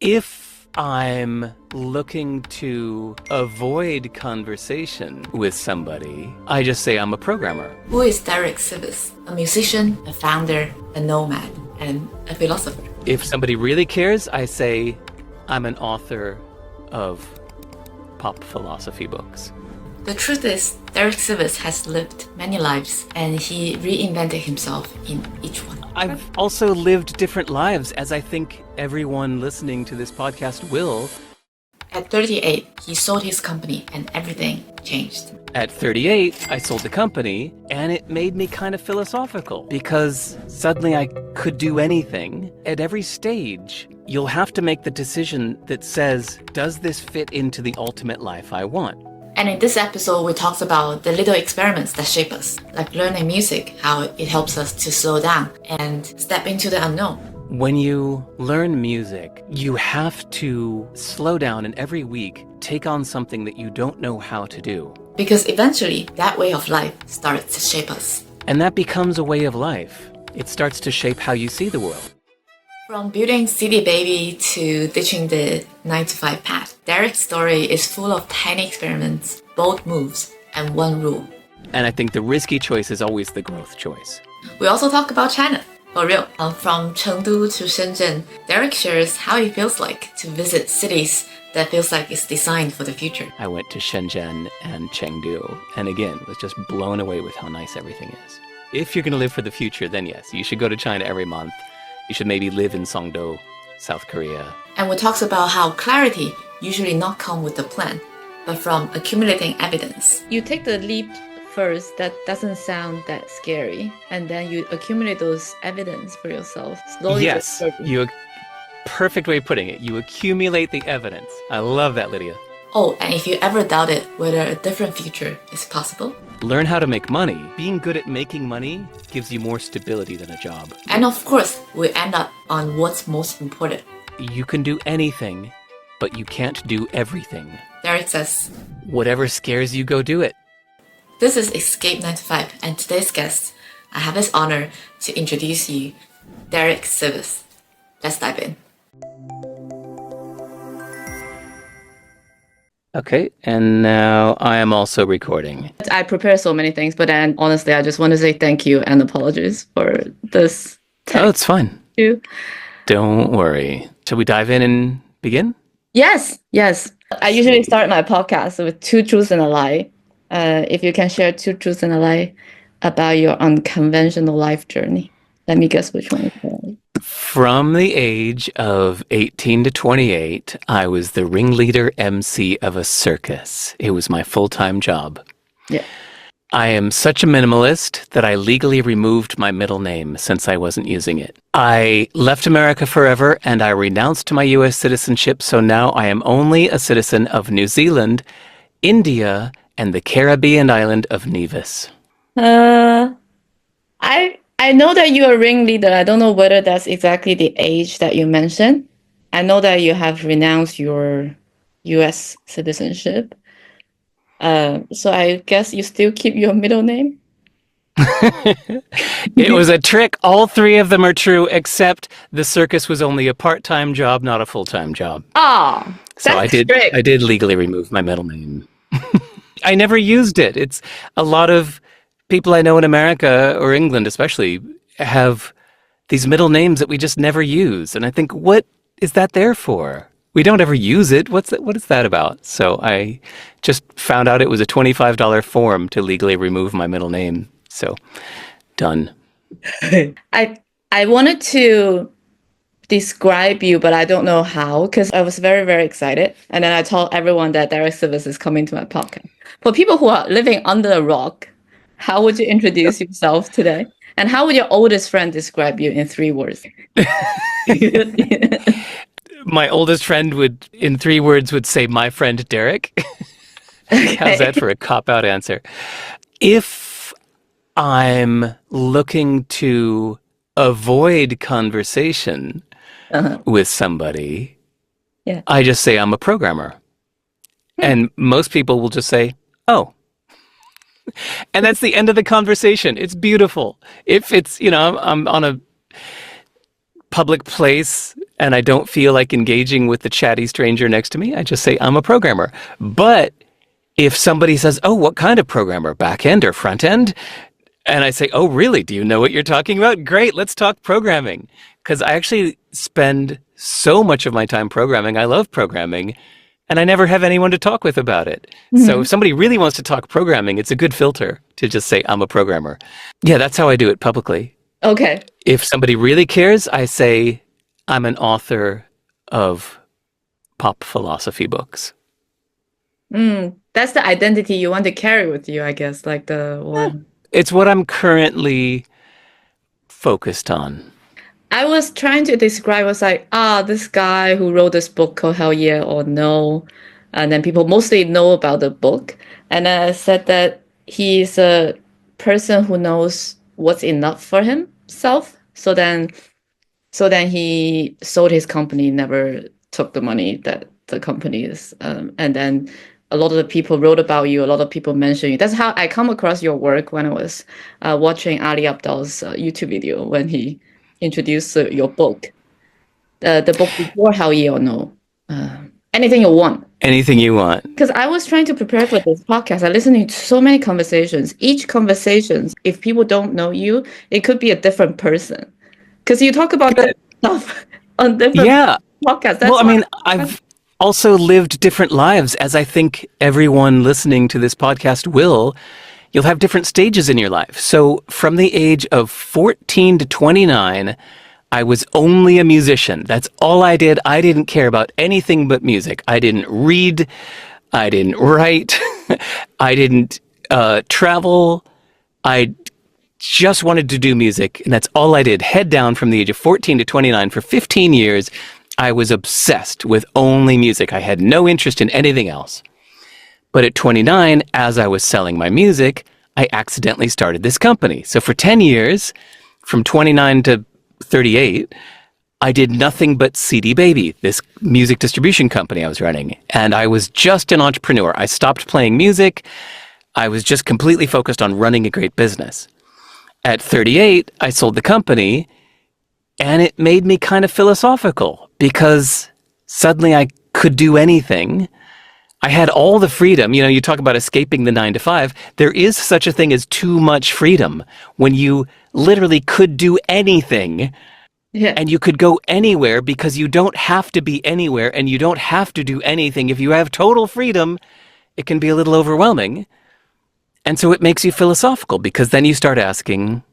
If I'm looking to avoid conversation with somebody, I just say I'm a programmer. Who is Derek Sivers? A musician, a founder, a nomad, and a philosopher. If somebody really cares, I say I'm an author of pop philosophy books. The truth is, Derek Sivers has lived many lives, and he reinvented himself in each one. I've also lived different lives, as I think everyone listening to this podcast will. At 38, he sold his company and everything changed. At 38, I sold the company, and it made me kind of philosophical because suddenly I could do anything. At every stage, you'll have to make the decision that says, does this fit into the ultimate life I want? And in this episode, we talked about the little experiments that shape us, like learning music, how it helps us to slow down and step into the unknown. When you learn music, you have to slow down and every week take on something that you don't know how to do. Because eventually, that way of life starts to shape us. And that becomes a way of life. It starts to shape how you see the world. From building CDbaby to ditching the 9-to-5 path, Derek's story is full of tiny experiments, bold moves, and one rule. And I think the risky choice is always the growth choice. We also talk about China. For real, from Chengdu to Shenzhen, Derek shares how it feels like to visit cities that feels like it's designed for the future. I went to Shenzhen and Chengdu, and again, was just blown away with how nice everything is. If you're going to live for the future, then yes, you should go to China every month. You should maybe live in Songdo, South Korea. And we talks about how clarity usually not come with a plan, but from accumulating evidence. You take the leap first that doesn't sound that scary, and then you accumulate those evidence for yourself slowly. Yes, perfect way of putting it. You accumulate the evidence. I love that, Lydia. Oh, and if you ever doubted whether a different future is possible, learn how to make money. Being good at making money gives you more stability than a job. And of course, we end up on what's most important. You can do anything, but you can't do everything. Derek says, whatever scares you, go do it. This is Escape 9-to-5, and today's guest, I have this honor to introduce you, Derek Sivers. Let's dive in. Okay, and now I am also recording. I prepare so many things, but then honestly, I just want to say thank you and apologies for this. Oh, it's fine. Too. Don't worry. Shall we dive in and begin? Yes. I usually start my podcast with 2 truths and a lie. If you can share 2 truths and a lie about your unconventional life journey. Let me guess which one is right. From the age of 18 to 28, I was the ringleader MC of a circus. It was my full-time job. Yeah. I am such a minimalist that I legally removed my middle name since I wasn't using it. I left America forever and I renounced my US citizenship, so now I am only a citizen of New Zealand, India, and the Caribbean island of Nevis. I know that you're a ringleader. I don't know whether that's exactly the age that you mentioned. I know that you have renounced your US citizenship. So I guess you still keep your middle name? It was a trick. All 3 of them are true, except the circus was only a part-time job, not a full-time job. Oh, so I did legally remove my middle name. I never used it. It's a lot of people I know in America or England especially have these middle names that we just never use. And I think, what is that there for? We don't ever use it. What is that about? So I just found out it was a $25 form to legally remove my middle name. So done. I wanted to describe you, but I don't know how, because I was very, very excited. And then I told everyone that Derek Sivers is coming to my podcast. For people who are living under a rock, how would you introduce yourself today? And how would your oldest friend describe you in 3 words? My oldest friend would, in 3 words, would say, my friend Derek. Okay. How's that for a cop-out answer? If I'm looking to avoid conversation with somebody, I just say I'm a programmer. And most people will just say, oh. And that's the end of the conversation. It's beautiful. If it's, I'm on a public place and I don't feel like engaging with the chatty stranger next to me, I just say, I'm a programmer. But if somebody says, oh, what kind of programmer? Back end or front end? And I say, oh, really? Do you know what you're talking about? Great, let's talk programming. Because I actually spend so much of my time programming. I love programming. And I never have anyone to talk with about it. So if somebody really wants to talk programming, it's a good filter to just say, I'm a programmer. Yeah, that's how I do it publicly. Okay. If somebody really cares, I say, I'm an author of pop philosophy books. That's the identity you want to carry with you, I guess, like the one. It's what I'm currently focused on. I was trying to describe, was like, this guy who wrote this book called Hell Yeah or No. And then people mostly know about the book. And then I said that he's a person who knows what's enough for himself. So then he sold his company, never took the money that the company is. And then a lot of the people wrote about you. A lot of people mentioned you. That's how I come across your work when I was watching Ali Abdaal's YouTube video when he introduced your book. The book before Hell Yeah or No. Anything you want. Anything you want. Because I was trying to prepare for this podcast. I listened to so many conversations. Each conversation, if people don't know you, it could be a different person. Because you talk about that stuff on different podcasts. That's well, I mean, I've also lived different lives, as I think everyone listening to this podcast will. You'll have different stages in your life. So from the age of 14 to 29, I was only a musician. That's all I did. I didn't care about anything but music. I didn't read. I didn't write. I didn't travel. I just wanted to do music, and that's all I did. Head down from the age of 14 to 29 for 15 years. I was obsessed with only music. I had no interest in anything else. But at 29, as I was selling my music, I accidentally started this company. So for 10 years, from 29 to 38, I did nothing but CDbaby, this music distribution company I was running. And I was just an entrepreneur. I stopped playing music. I was just completely focused on running a great business. At 38, I sold the company, and it made me kind of philosophical because suddenly I could do anything. I had all the freedom. You talk about escaping the 9 to 5. There is such a thing as too much freedom when you literally could do anything. Yeah. And you could go anywhere because you don't have to be anywhere and you don't have to do anything. If you have total freedom, it can be a little overwhelming. And so it makes you philosophical because then you start asking,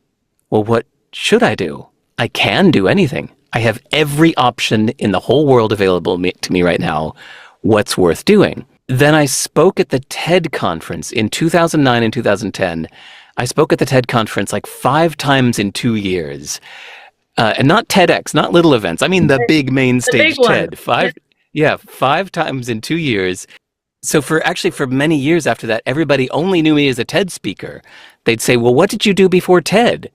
well, what should I do? I can do anything. I have every option in the whole world available to me right now. What's worth doing? Then I spoke at the TED conference in 2009 and 2010. I spoke at the TED conference like 5 times in 2 years. And not TEDx, not little events. I mean the big main stage TED. 5 times in 2 years. So for many years after that, everybody only knew me as a TED speaker. They'd say, well, what did you do before TED?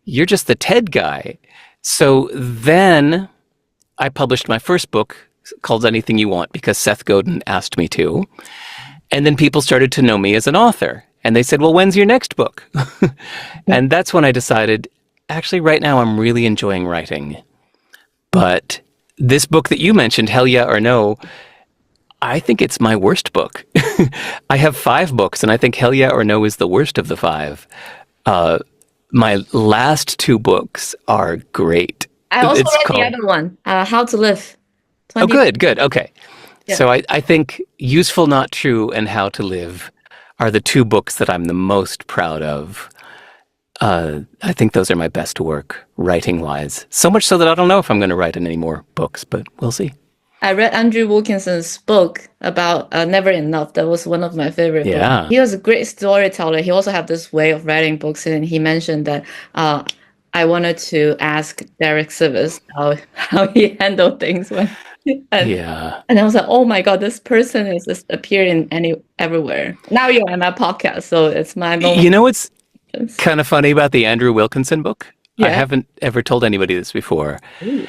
You're just the TED guy. So then I published my first book called Anything You Want because Seth Godin asked me to. And then people started to know me as an author. And they said, well, when's your next book? And that's when I decided, actually, right now I'm really enjoying writing. But this book that you mentioned, Hell Yeah or No, I think it's my worst book. I have 5 books, and I think Hell Yeah or No is the worst of the 5. My last 2 books are great. I also read the other one, How to Live. 20... Oh, good. Okay. Yeah. So I think Useful Not True and How to Live are the 2 books that I'm the most proud of. I think those are my best work, writing-wise. So much so that I don't know if I'm going to write any more books, but we'll see. I read Andrew Wilkinson's book about Never Enough. That was one of my favorite books. He was a great storyteller. He also had this way of writing books, and he mentioned that I wanted to ask Derek Sivers how he handled things when. And I was like, oh my God, this person is just appearing everywhere. Now you're on my podcast, so it's my moment. You know what's kind of funny about the Andrew Wilkinson book? Yeah. I haven't ever told anybody this before. Ooh.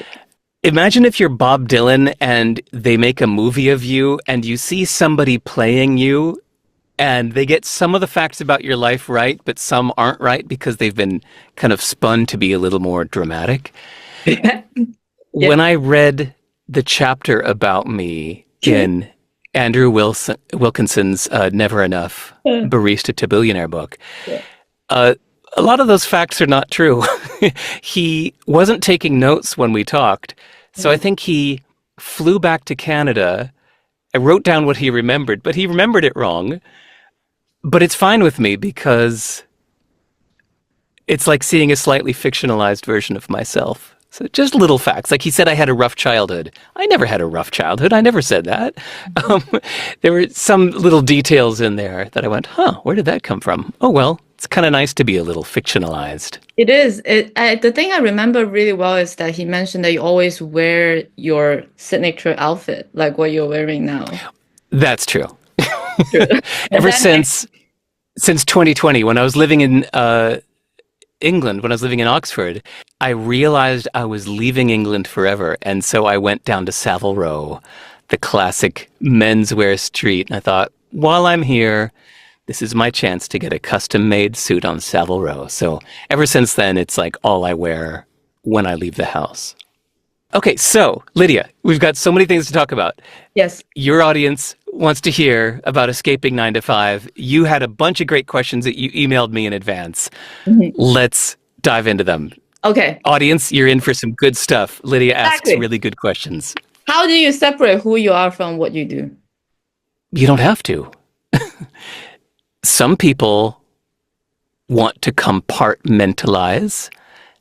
Imagine if you're Bob Dylan and they make a movie of you and you see somebody playing you and they get some of the facts about your life right, but some aren't right because they've been kind of spun to be a little more dramatic. Yeah. when I read the chapter about me in Andrew Wilkinson's Never Enough Barista to Billionaire book, Yeah. uh, a lot of those facts are not true. He wasn't taking notes when we talked, so I think he flew back to Canada. I wrote down what he remembered, but he remembered it wrong. But it's fine with me because it's like seeing a slightly fictionalized version of myself. So just little facts. Like he said, I had a rough childhood. I never had a rough childhood. I never said that. Um, there were some little details in there that I went, huh, where did that come from? Oh, well, it's kind of nice to be a little fictionalized. It is. The thing I remember really well is that he mentioned that you always wear your signature outfit, like what you're wearing now. That's true. True. And Ever then since 2020, when I was living in England, when I was living in Oxford, I realized I was leaving England forever. And so I went down to Savile Row, the classic menswear street. And I thought, while I'm here, this is my chance to get a custom made suit on Savile Row. So ever since then, it's like all I wear when I leave the house. Okay, so Lydia, we've got so many things to talk about. yes. Your audience wants to hear about escaping 9 to 5. You had a bunch of great questions that you emailed me in advance. Mhm. Let's dive into them. Okay. Audience, you're in for some good stuff. Lydia asks Exactly. really good questions. How do you separate who you are from what you do? You don't have to. Some people want to compartmentalize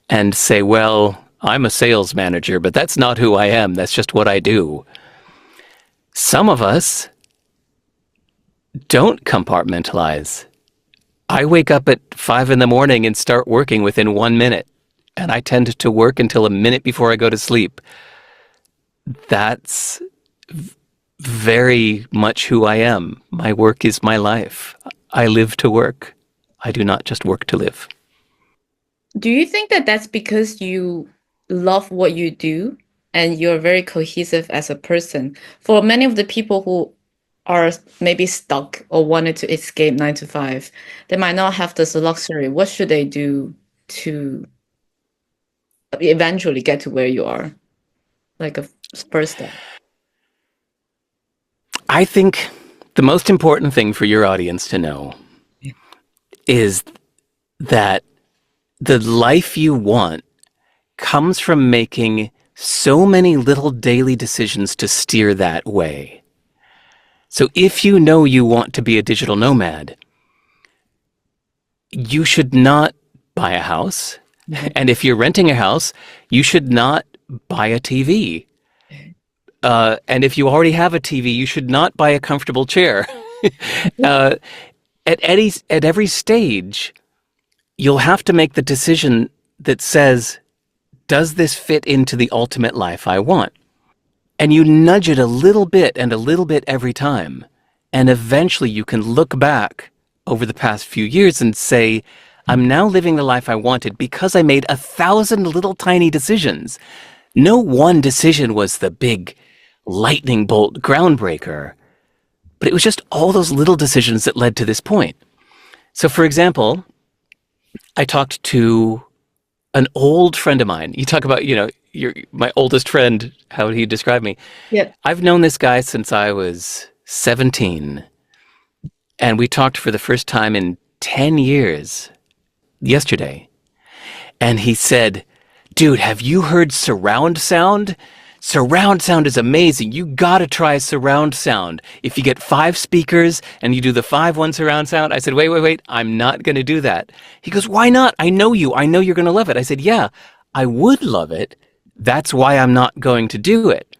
and say, well, I'm a sales manager, but that's not who I am. That's just what I do. Some of us don't compartmentalize. I wake up at 5 in the morning and start working within 1 minute. And I tend to work until a minute before I go to sleep. That's very much who I am. My work is my life. I live to work. I do not just work to live. Do you think that that's because you love what you do and you're very cohesive as a person? For many of the people who are maybe stuck or wanted to escape 9 to 5, they might not have this luxury. What should they do to eventually get to where you are? Like a first step. I think the most important thing for your audience to know is that the life you want comes from making so many little daily decisions to steer that way. So if you know you want to be a digital nomad, you should not buy a house. And if you're renting a house, you should not buy a TV. And if you already have a TV, you should not buy a comfortable chair. At every stage, you'll have to make the decision that says, does this fit into the ultimate life I want? And you nudge it a little bit and a little bit every time. And eventually you can look back over the past few years and say, I'm now living the life I wanted because I made 1,000 little tiny decisions. No one decision was the big lightning bolt groundbreaker, but it was just all those little decisions that led to this point. So for example, I talked to an old friend of mine. You talk about, my oldest friend, how would he describe me? Yep. I've known this guy since I was 17, and we talked for the first time in 10 years yesterday. And he said, dude, have you heard surround sound? Surround sound is amazing. You gotta try surround sound. If you get 5 speakers and you do the 5-1 surround sound. I said, wait, I'm not gonna do that. He goes, why not? I know you. I know you're gonna love it. I said, yeah, I would love it. That's why I'm not going to do it.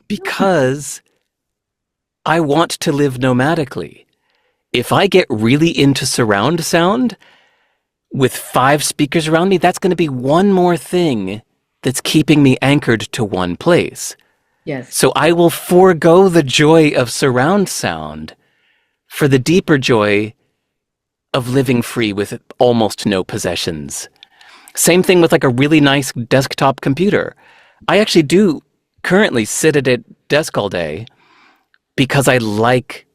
Because I want to live nomadically. If I get really into surround sound with 5 speakers around me, that's going to be one more thing that's keeping me anchored to one place. Yes. So I will forego the joy of surround sound for the deeper joy of living free with almost no possessions. Same thing with like a really nice desktop computer. I actually do currently sit at a desk all day because I like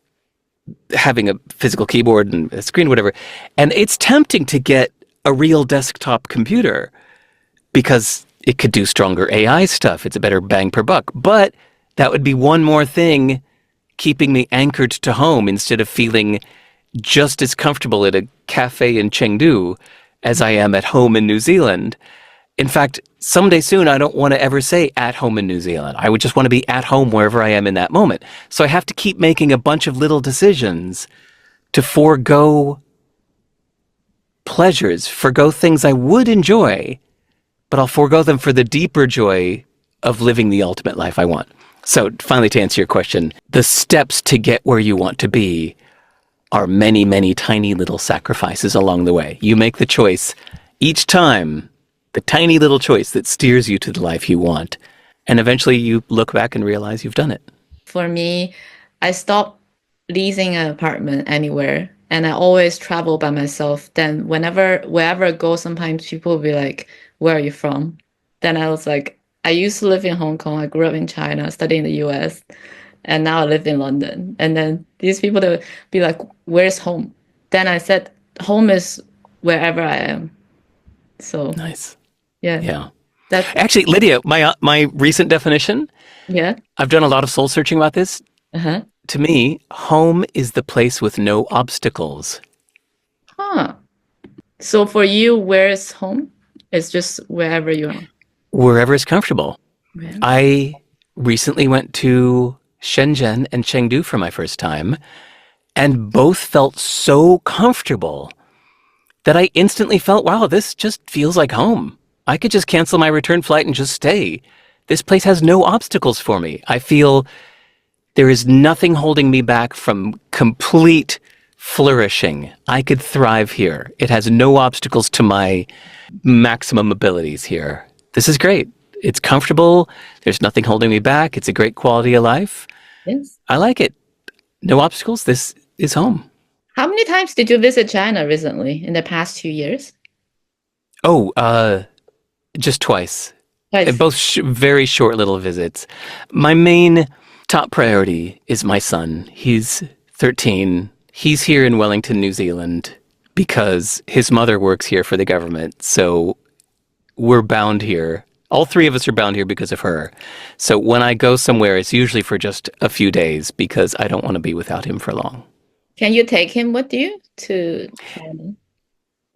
having a physical keyboard and a screen, whatever. And it's tempting to get a real desktop computer because It could do stronger AI stuff. It's a better bang per buck. But that would be one more thing keeping me anchored to home instead of feeling just as comfortable at a cafe in Chengdu as I am at home in New Zealand. In fact, someday soon, I don't want to ever say at home in New Zealand. I would just want to be at home wherever I am in that moment. So I have to keep making a bunch of little decisions to forego pleasures, forego things I would enjoy, but I'll forego them for the deeper joy of living the ultimate life I want. So finally, to answer your question, the steps to get where you want to be are many, many tiny little sacrifices along the way. You make the choice each time, the tiny little choice that steers you to the life you want. And eventually you look back and realize you've done it. For me, I stopped leasing an apartment anywhere and I always travel by myself. Then wherever I go, sometimes people will be like, where are you from? Then I was like, I used to live in Hong Kong. I grew up in China, studied in the US, and now I live in London. And then these people, they would be like, where's home? Then I said, home is wherever I am. So Nice. yeah. Yeah. That's Actually, Lydia, my recent definition, yeah. I've done a lot of soul searching about this. Uh-huh. To me, home is the place with no obstacles. Huh. So for you, where is home? It's just wherever you are. Wherever is comfortable. Yeah. I recently went to Shenzhen and Chengdu for my first time, and both felt so comfortable that I instantly felt, wow, this just feels like home. I could just cancel my return flight and just stay. This place has no obstacles for me. I feel there is nothing holding me back from complete flourishing. I could thrive here. It has no obstacles to my maximum abilities here. This is great. It's comfortable. There's nothing holding me back. It's a great quality of life. Yes. I like it. No obstacles. This is home. How many times did you visit China recently in the past 2 years? Oh, just twice. Twice. Both very short little visits. My main top priority is my son. He's 13. He's here in Wellington, New Zealand, because his mother works here for the government. So we're bound here. All three of us are bound here because of her. So when I go somewhere, it's usually for just a few days because I don't want to be without him for long. Can you take him with you to China?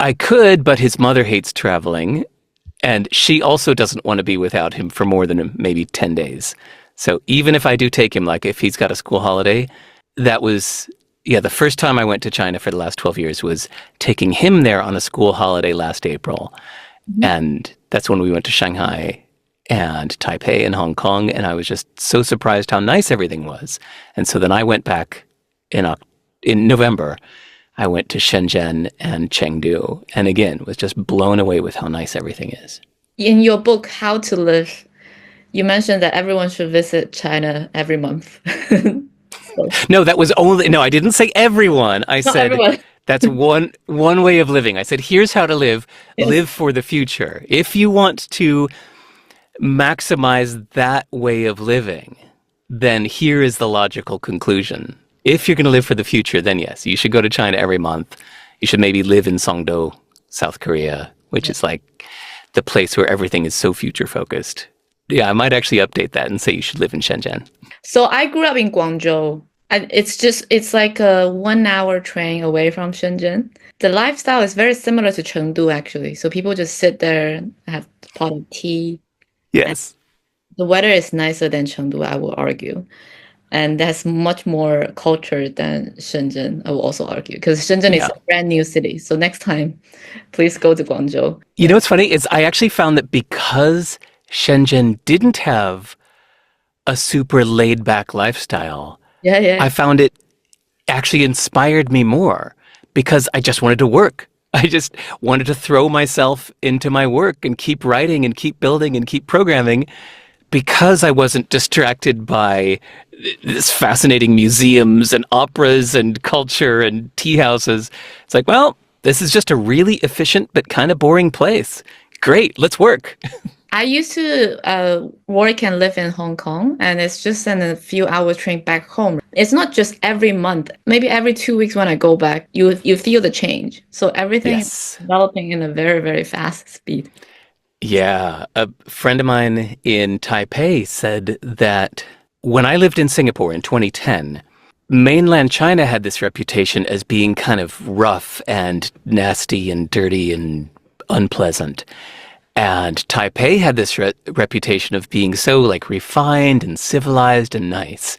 I could, but his mother hates traveling. And she also doesn't want to be without him for more than maybe 10 days. So even if I do take him, like if he's got a school holiday, that was, the first time I went to China for the last 12 years was taking him there on a school holiday last April. Mm-hmm. And that's when we went to Shanghai and Taipei and Hong Kong. And I was just so surprised how nice everything was. And so then I went back in November. I went to Shenzhen and Chengdu, and again, was just blown away with how nice everything is. In your book, How to Live, you mentioned that everyone should visit China every month. No, I didn't say everyone. I said everyone. that's one way of living. I said, here's how to live. Yes. Live for the future. If you want to maximize that way of living, then here is the logical conclusion. If you're going to live for the future, then yes, you should go to China every month. You should maybe live in Songdo, South Korea, which is like the place where everything is so future focused. Yeah, I might actually update that and say you should live in Shenzhen. So I grew up in Guangzhou. And it's like a 1 hour train away from Shenzhen. The lifestyle is very similar to Chengdu, actually. So people just sit there, have a pot of tea. Yes. The weather is nicer than Chengdu, I will argue. And that's much more culture than Shenzhen, I will also argue, because Shenzhen is a brand new city. So next time, please go to Guangzhou. You know what's funny is I actually found that because Shenzhen didn't have a super laid back lifestyle, I found it actually inspired me more because I just wanted to work. I just wanted to throw myself into my work and keep writing and keep building and keep programming because I wasn't distracted by this fascinating museums and operas and culture and tea houses. It's like, well, this is just a really efficient but kind of boring place. Great, let's work. I used to work and live in Hong Kong, and it's just in a few hours train back home. It's not just every month, maybe every 2 weeks when I go back, you feel the change. So everything is developing in a very, very fast speed. Yeah, a friend of mine in Taipei said that when I lived in Singapore in 2010, mainland China had this reputation as being kind of rough and nasty and dirty and unpleasant. And Taipei had this reputation of being so like refined and civilized and nice.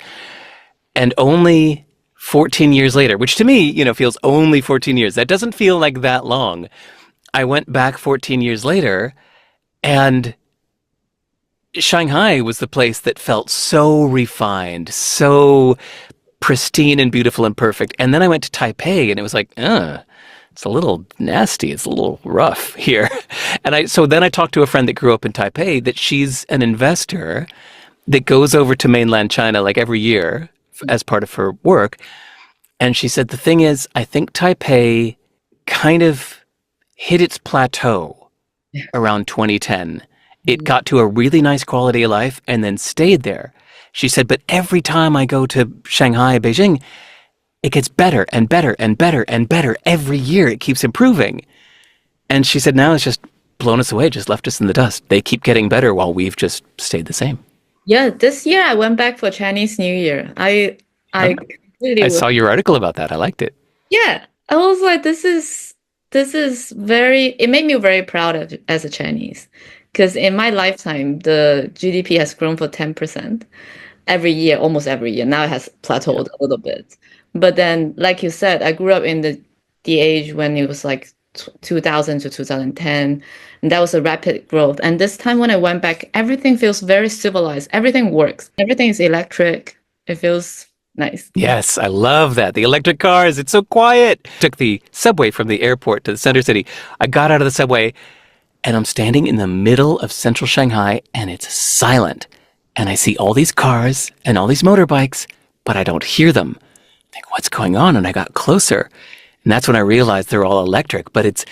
And only 14 years later, which to me, feels only 14 years. That doesn't feel like that long. I went back 14 years later and Shanghai was the place that felt so refined, so pristine and beautiful and perfect. And then I went to Taipei and it was like, it's a little nasty. It's a little rough here. So then I talked to a friend that grew up in Taipei that she's an investor that goes over to mainland China like every year as part of her work. And she said, the thing is, I think Taipei kind of hit its plateau around 2010. It got to a really nice quality of life and then stayed there. She said, but every time I go to Shanghai, Beijing, it gets better and better and better and better. Every year it keeps improving. And she said, now it's just blown us away, just left us in the dust. They keep getting better while we've just stayed the same. Yeah, this year I went back for Chinese New Year. I I saw your article about that. I liked it. Yeah, I was like, this is very, it made me very proud as a Chinese. Because in my lifetime, the GDP has grown for 10% every year, almost every year. Now it has plateaued a little bit. But then, like you said, I grew up in the age when it was like 2000 to 2010, and that was a rapid growth. And this time when I went back, everything feels very civilized. Everything works. Everything is electric. It feels nice. Yes, I love that. The electric cars, it's so quiet. Took the subway from the airport to the center city. I got out of the subway and I'm standing in the middle of central Shanghai and it's silent. And I see all these cars and all these motorbikes, but I don't hear them. I think, what's going on? And I got closer. And that's when I realized they're all electric, but it's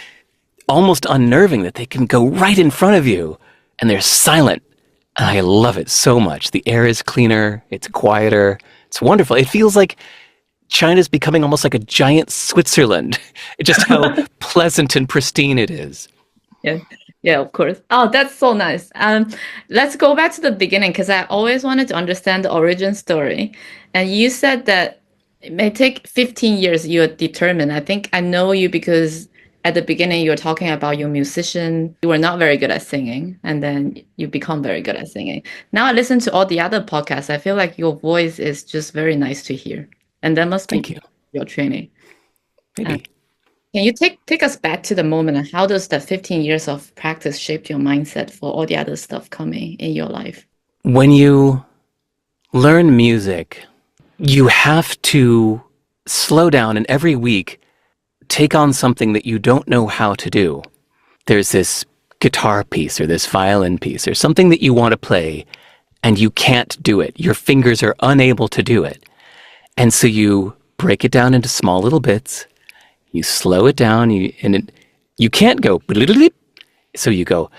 almost unnerving that they can go right in front of you and they're silent. And I love it so much. The air is cleaner. It's quieter. It's wonderful. It feels like China's becoming almost like a giant Switzerland. Just how pleasant and pristine it is. Yeah. Yeah, of course. Oh, that's so nice. Let's go back to the beginning because I always wanted to understand the origin story. And you said that it may take 15 years, you're determined. I think I know you because at the beginning you were talking about your musician. You were not very good at singing, and then you become very good at singing. Now I listen to all the other podcasts. I feel like your voice is just very nice to hear. And that must be your training. Maybe. Can you take us back to the moment and how does that 15 years of practice shape your mindset for all the other stuff coming in your life? When you learn music, you have to slow down and every week take on something that you don't know how to do. There's this guitar piece or this violin piece or something that you want to play and you can't do it. Your fingers are unable to do it. And so you break it down into small little bits. You slow it down, you can't go, so you go,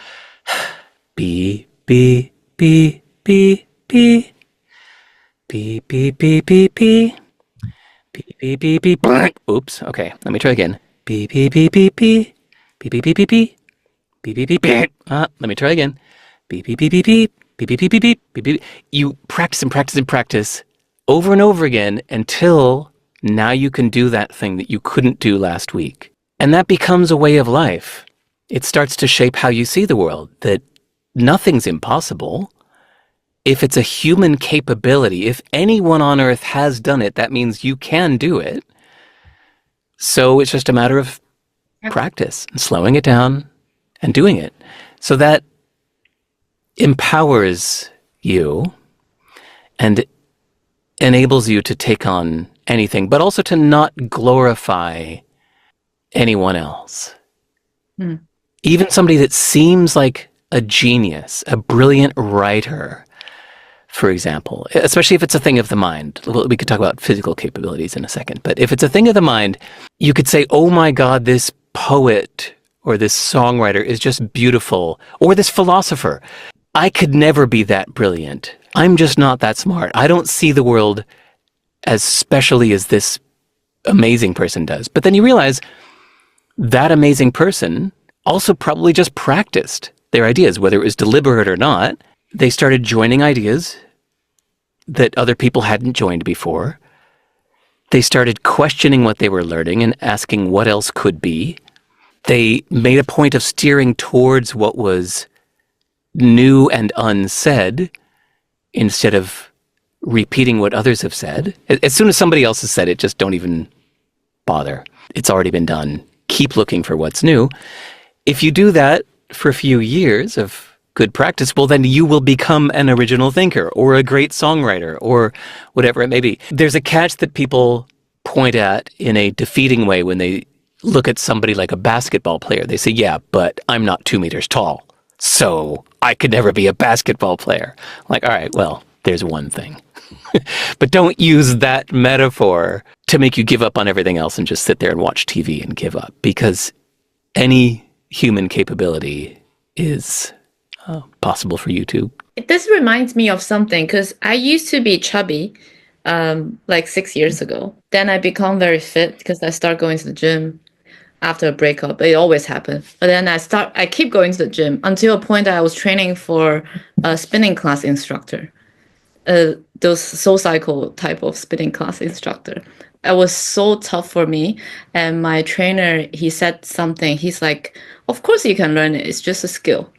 B, B, B, B, B, B, B, B, B, B, B, B, B, B, oops, okay, let me try again. B, B, B, B, B, B, B, B, B, B, B, B, B, B, let me try again. B, B, B, B, B, B, B, B, B, B, B, B. You practice and practice and practice over and over again until now you can do that thing that you couldn't do last week. And that becomes a way of life. It starts to shape how you see the world, that nothing's impossible. If it's a human capability, if anyone on earth has done it, that means you can do it. So it's just a matter of practice and slowing it down and doing it. So that empowers you and enables you to take on anything, but also to not glorify anyone else. Even somebody that seems like a genius, a brilliant writer, for example, especially if it's a thing of the mind. We could talk about physical capabilities in a second, but if it's a thing of the mind, you could say, oh my God, this poet or this songwriter is just beautiful, or this philosopher. I could never be that brilliant. I'm just not that smart. I don't see the world as specially as this amazing person does. But then you realize that amazing person also probably just practiced their ideas, whether it was deliberate or not. They started joining ideas that other people hadn't joined before. They started questioning what they were learning and asking what else could be. They made a point of steering towards what was new and unsaid instead of repeating what others have said. As soon as somebody else has said it, just don't even bother. It's already been done. Keep looking for what's new. If you do that for a few years of good practice, well, then you will become an original thinker or a great songwriter or whatever it may be. There's a catch that people point at in a defeating way when they look at somebody like a basketball player. They say, yeah, but I'm not 2 meters tall, so I could never be a basketball player. Like, all right, well, there's one thing. But don't use that metaphor to make you give up on everything else and just sit there and watch TV and give up, because any human capability is possible for you too. This reminds me of something, because I used to be chubby like 6 years ago. Then I become very fit because I start going to the gym after a breakup. It always happens. But then I keep going to the gym until a point that I was training for a spinning class instructor. Those soul cycle type of spinning class instructor. It was so tough for me. And my trainer, he said something. He's like, of course you can learn it. It's just a skill.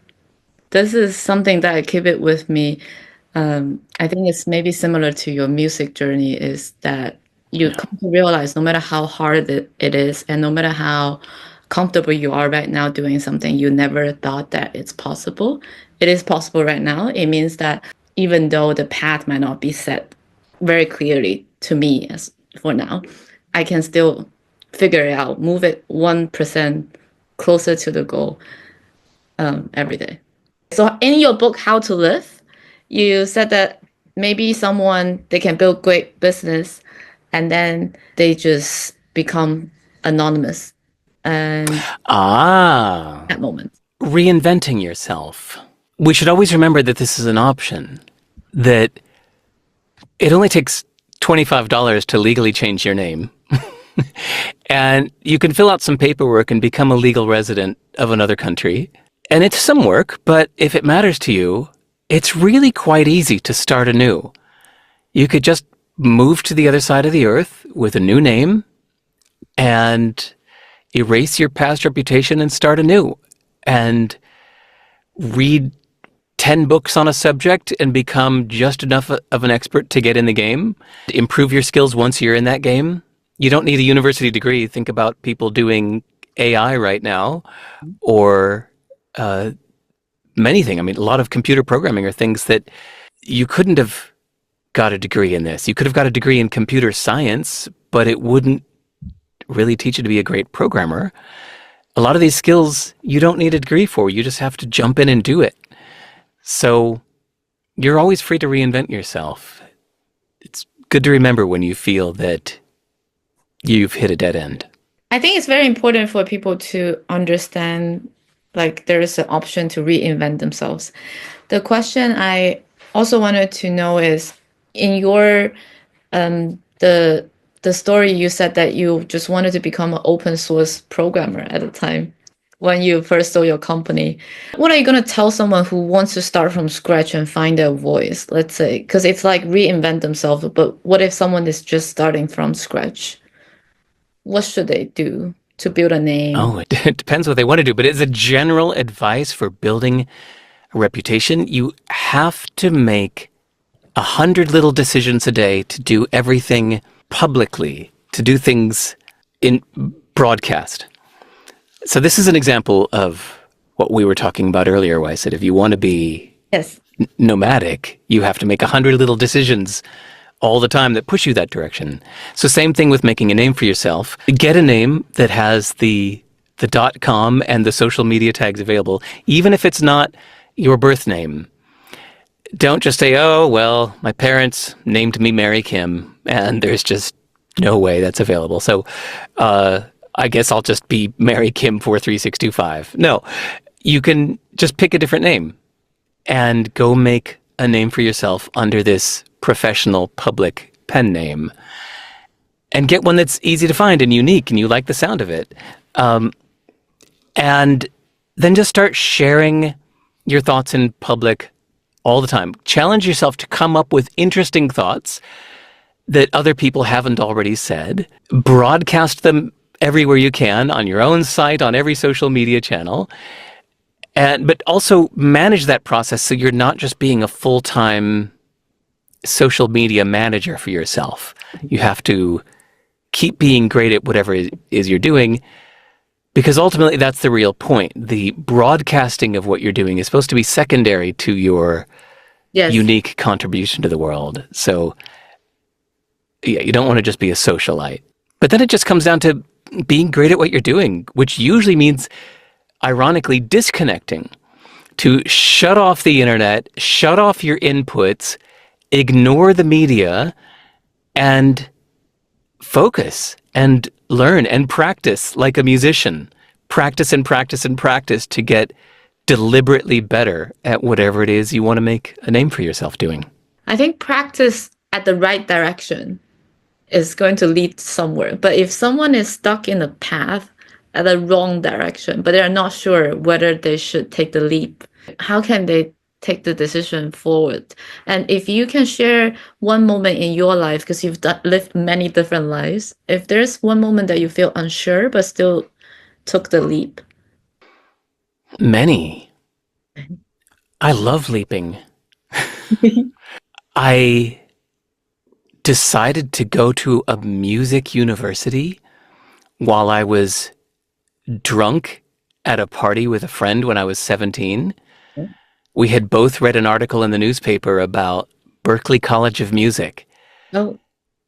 This is something that I keep it with me. I think it's maybe similar to your music journey, is that you come to realize no matter how hard it is, and no matter how comfortable you are right now doing something, you never thought that it's possible. It is possible right now. It means that even though the path might not be set very clearly to me as for now, I can still figure it out, move it 1% closer to the goal every day. So in your book, How to Live, you said that maybe they can build great business and then they just become anonymous. And that moment. Reinventing yourself. We should always remember that this is an option, that it only takes $25 to legally change your name. And you can fill out some paperwork and become a legal resident of another country. And it's some work, but if it matters to you, it's really quite easy to start anew. You could just move to the other side of the earth with a new name and erase your past reputation and start anew. And read 10 books on a subject and become just enough of an expert to get in the game. Improve your skills once you're in that game. You don't need a university degree. Think about people doing AI right now, or many things. I mean, a lot of computer programming are things that you couldn't have got a degree in this. You could have got a degree in computer science, but it wouldn't really teach you to be a great programmer. A lot of these skills you don't need a degree for. You just have to jump in and do it. So you're always free to reinvent yourself. It's good to remember when you feel that you've hit a dead end. I think it's very important for people to understand, like, there is an option to reinvent themselves. The question I also wanted to know is, in your the story, you said that you just wanted to become an open source programmer at the time when you first saw your company. What are you going to tell someone who wants to start from scratch and find their voice, let's say? Because it's like reinvent themselves, but what if someone is just starting from scratch? What should they do to build a name? Oh, it depends what they want to do. But as a general advice for building a reputation, you have to make 100 little decisions a day to do everything publicly, to do things in broadcast. So this is an example of what we were talking about earlier, where I said if you want to be nomadic, you have to make 100 little decisions all the time that push you that direction. So same thing with making a name for yourself. Get a name that has the .com and the social media tags available, even if it's not your birth name. Don't just say, oh, well, my parents named me Mary Kim, and there's just no way that's available. So I guess I'll just be Mary Kim 43625. No, you can just pick a different name and go make a name for yourself under this professional public pen name, and get one that's easy to find and unique and you like the sound of it. And then just start sharing your thoughts in public all the time. Challenge yourself to come up with interesting thoughts that other people haven't already said. Broadcast them everywhere you can, on your own site, on every social media channel. But also manage that process so you're not just being a full-time social media manager for yourself. You have to keep being great at whatever it is you're doing, because ultimately that's the real point. The broadcasting of what you're doing is supposed to be secondary to your unique contribution to the world. So yeah, you don't want to just be a socialite. But then it just comes down to being great at what you're doing, which usually means, ironically, disconnecting. To shut off the internet, shut off your inputs, ignore the media, and focus and learn and practice like a musician. Practice and practice and practice to get deliberately better at whatever it is you want to make a name for yourself doing. I think practice at the right direction is going to lead somewhere. But if someone is stuck in a path at the wrong direction, but they're not sure whether they should take the leap, how can they take the decision forward? And if you can share one moment in your life, because you've lived many different lives, if there's one moment that you feel unsure but still took the leap. Many. I love leaping. I decided to go to a music university while I was drunk at a party with a friend when I was 17. We had both read an article in the newspaper about Berklee College of Music. Oh.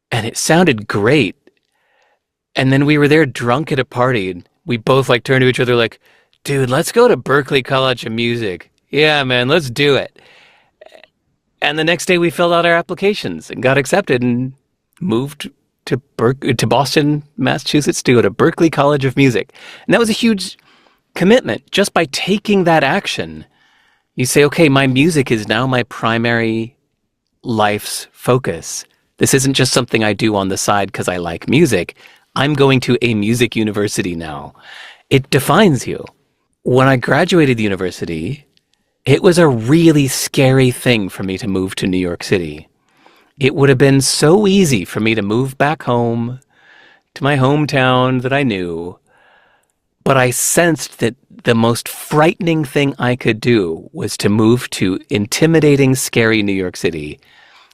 And it sounded great. And then we were there drunk at a party, and we both turned to each other like, dude, let's go to Berklee College of Music. Yeah, man, let's do it. And the next day we filled out our applications and got accepted and moved to Boston, Massachusetts to go to Berklee College of Music. And that was a huge commitment. Just by taking that action, you say, okay, my music is now my primary life's focus. This isn't just something I do on the side because I like music. I'm going to a music university now. It defines you. When I graduated university, it was a really scary thing for me to move to New York City. It would have been so easy for me to move back home to my hometown that I knew. But I sensed that the most frightening thing I could do was to move to intimidating, scary New York City.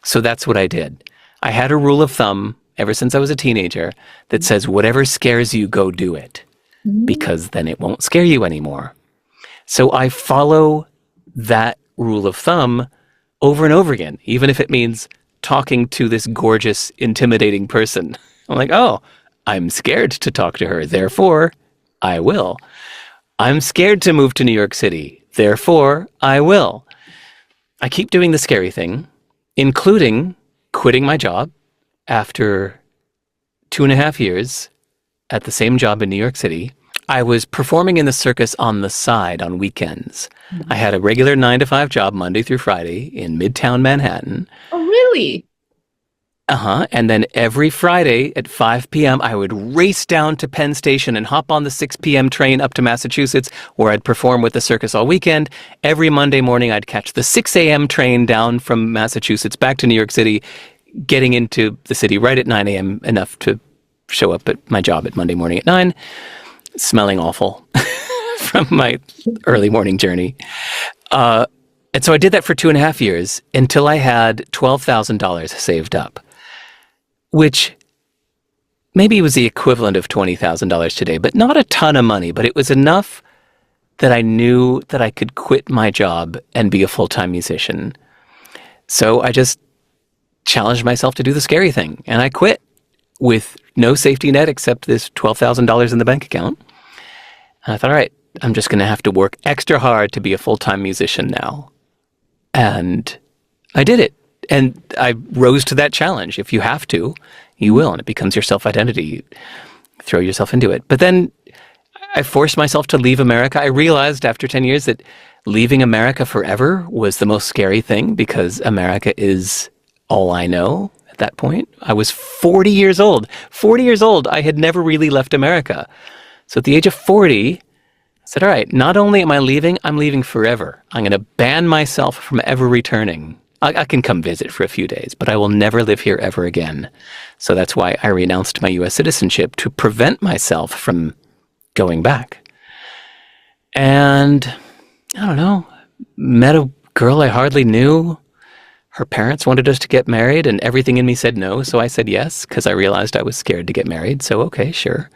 So that's what I did. I had a rule of thumb ever since I was a teenager that says, whatever scares you, go do it, because then it won't scare you anymore. So I follow that rule of thumb over and over again, even if it means talking to this gorgeous, intimidating person. I'm like, oh, I'm scared to talk to her, therefore I will. I'm scared to move to New York City, therefore I will. I keep doing the scary thing, including quitting my job after 2.5 years at the same job in New York City. I was performing in the circus on the side on weekends. I had a regular 9-to-5 job Monday through Friday in Midtown Manhattan. Oh, really? And then every Friday at 5 p.m., I would race down to Penn Station and hop on the 6 p.m. train up to Massachusetts, where I'd perform with the circus all weekend. Every Monday morning, I'd catch the 6 a.m. train down from Massachusetts back to New York City, getting into the city right at 9 a.m., enough to show up at my job at Monday morning at 9, smelling awful from my early morning journey. And so I did that for 2.5 years until I had $12,000 saved up, which maybe was the equivalent of $20,000 today, but not a ton of money. But it was enough that I knew that I could quit my job and be a full-time musician. So I just challenged myself to do the scary thing, and I quit with no safety net except this $12,000 in the bank account. And I thought, all right, I'm just going to have to work extra hard to be a full-time musician now. And I did it. And I rose to that challenge. If you have to, you will, and it becomes your self-identity. You throw yourself into it. But then I forced myself to leave America. I realized after 10 years that leaving America forever was the most scary thing, because America is all I know at that point. I was 40 years old. 40 years old, I had never really left America. So at the age of 40, said, all right, not only am I leaving, I'm leaving forever. I'm going to ban myself from ever returning. I can come visit for a few days, but I will never live here ever again. So that's why I renounced my U.S. citizenship, to prevent myself from going back. And I don't know, met a girl I hardly knew. Her parents wanted us to get married, and everything in me said no, so I said yes, because I realized I was scared to get married. So okay, sure.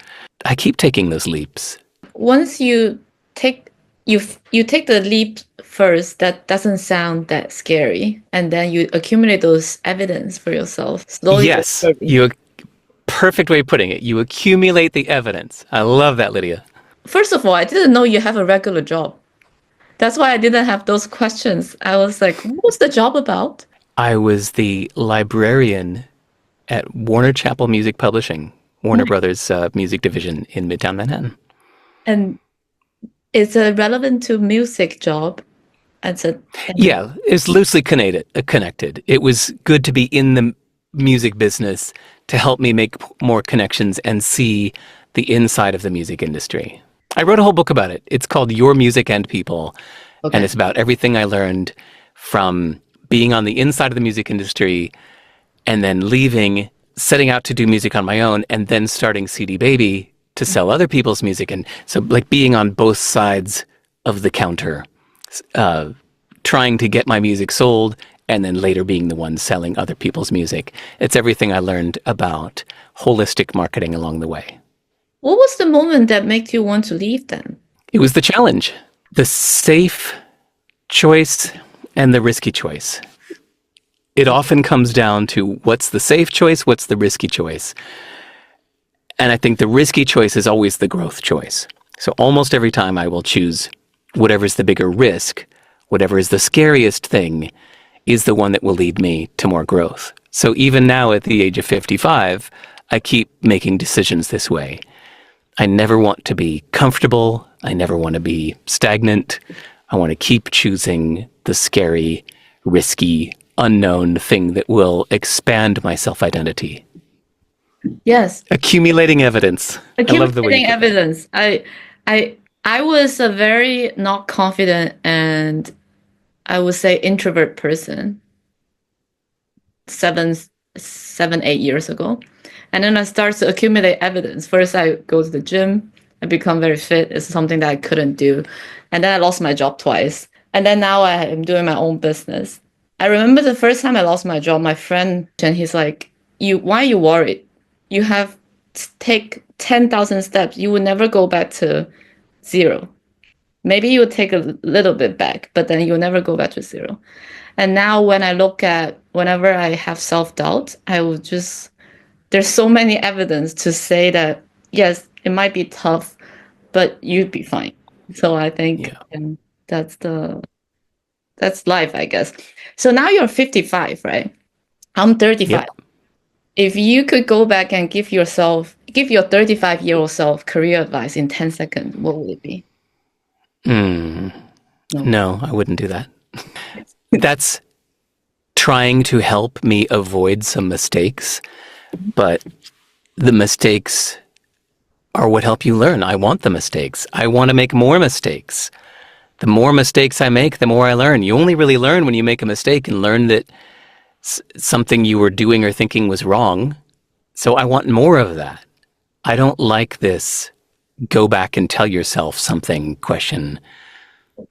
I keep taking those leaps. Once you take you take the leap first, that doesn't sound that scary, and then you accumulate those evidence for yourself slowly but Yes, surely. perfect way of putting it. You accumulate the evidence. I love that, Lydia. First of all, I didn't know you have a regular job. That's why I didn't have those questions. I was like, what was the job about? I was the librarian at Warner Chappell Music Publishing, Warner Brothers music division in Midtown Manhattan. And it's a relevant to music job. Yeah, it's loosely connected. It was good to be in the music business to help me make more connections and see the inside of the music industry. I wrote a whole book about it. It's called Your Music and People, and it's about everything I learned from being on the inside of the music industry and then leaving, setting out to do music on my own, and then starting CDbaby to sell other people's music. And so like being on both sides of the counter, trying to get my music sold and then later being the one selling other people's music. It's everything I learned about holistic marketing along the way. What was the moment that made you want to leave then? It was the challenge, the safe choice and the risky choice. It often comes down to what's the safe choice, what's the risky choice. And I think the risky choice is always the growth choice. So almost every time I will choose whatever's the bigger risk, whatever is the scariest thing, is the one that will lead me to more growth. So even now at the age of 55, I keep making decisions this way. I never want to be comfortable. I never want to be stagnant. I want to keep choosing the scary, risky, unknown thing that will expand my self-identity. Yes. Accumulating evidence. I love the way you put that. Evidence. I was a very not confident and I would say introvert person 8 years ago. And then I start to accumulate evidence. First, I go to the gym. I become very fit. It's something that I couldn't do. And then I lost my job twice. And then now I am doing my own business. I remember the first time I lost my job, my friend, and he's like, why are you worried? You have to take 10,000 steps. You will never go back to zero. Maybe you will take a little bit back, but then you'll never go back to zero. And now when I look at, whenever I have self-doubt, I will just, there's so many evidence to say that, yes, it might be tough, but you'd be fine. So I think that's life, I guess. So now you're 55, right? I'm 35. Yep. If you could go back and give your 35-year-old self career advice in 10 seconds, what would it be? No, I wouldn't do that. That's trying to help me avoid some mistakes, but the mistakes are what help you learn. I want the mistakes. I want to make more mistakes. The more mistakes I make, the more I learn. You only really learn when you make a mistake and learn that something you were doing or thinking was wrong. So I want more of that. I don't like this go back and tell yourself something question,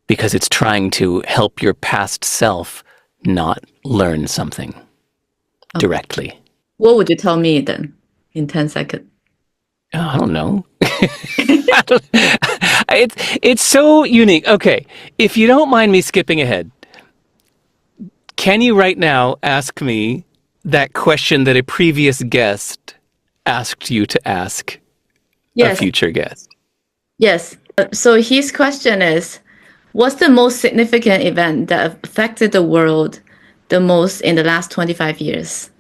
because it's trying to help your past self not learn something directly. What would you tell me then in 10 seconds? I don't know. It's so unique. Okay, if you don't mind me skipping ahead, can you right now ask me that question that a previous guest asked you to ask a future guest? Yes. So his question is, what's the most significant event that affected the world the most in the last 25 years?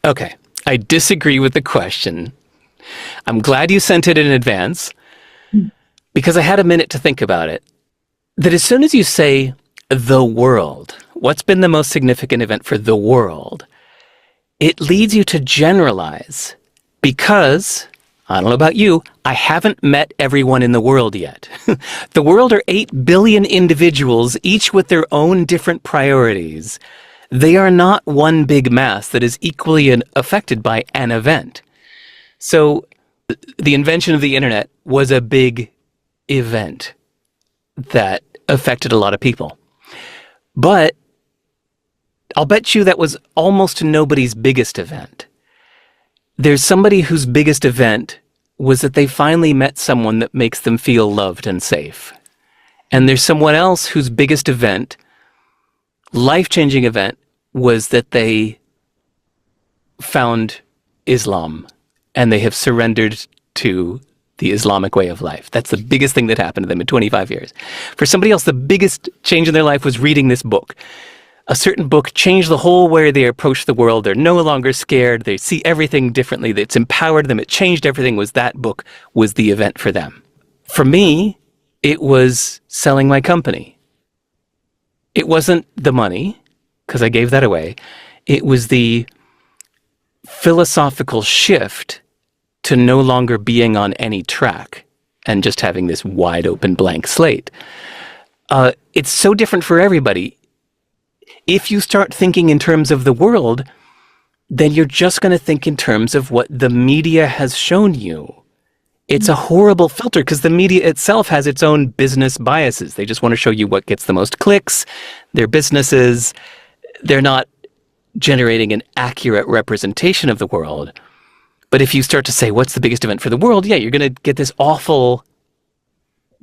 Okay, I disagree with the question. I'm glad you sent it in advance, because I had a minute to think about it. That as soon as you say the world, what's been the most significant event for the world, it leads you to generalize, because I don't know about you, I haven't met everyone in the world yet. The world are 8 billion individuals, each with their own different priorities. They are not one big mass that is equally affected by an event. So the invention of the internet was a big event that affected a lot of people. But I'll bet you that was almost nobody's biggest event. There's somebody whose biggest event was that they finally met someone that makes them feel loved and safe. And there's someone else whose biggest event, life-changing event, was that they found Islam and they have surrendered to the Islamic way of life. That's the biggest thing that happened to them in 25 years. For somebody else, the biggest change in their life was reading this book. A certain book changed the whole way they approach the world. They're no longer scared. They see everything differently. It's empowered them. It changed everything. That book was the event for them. For me, it was selling my company. It wasn't the money, because I gave that away. It was the philosophical shift to no longer being on any track and just having this wide open blank slate. It's so different for everybody. If you start thinking in terms of the world, then you're just going to think in terms of what the media has shown you. It's a horrible filter because the media itself has its own business biases. They just want to show you what gets the most clicks, their businesses. They're not generating an accurate representation of the world. But if you start to say, what's the biggest event for the world? Yeah, you're going to get this awful,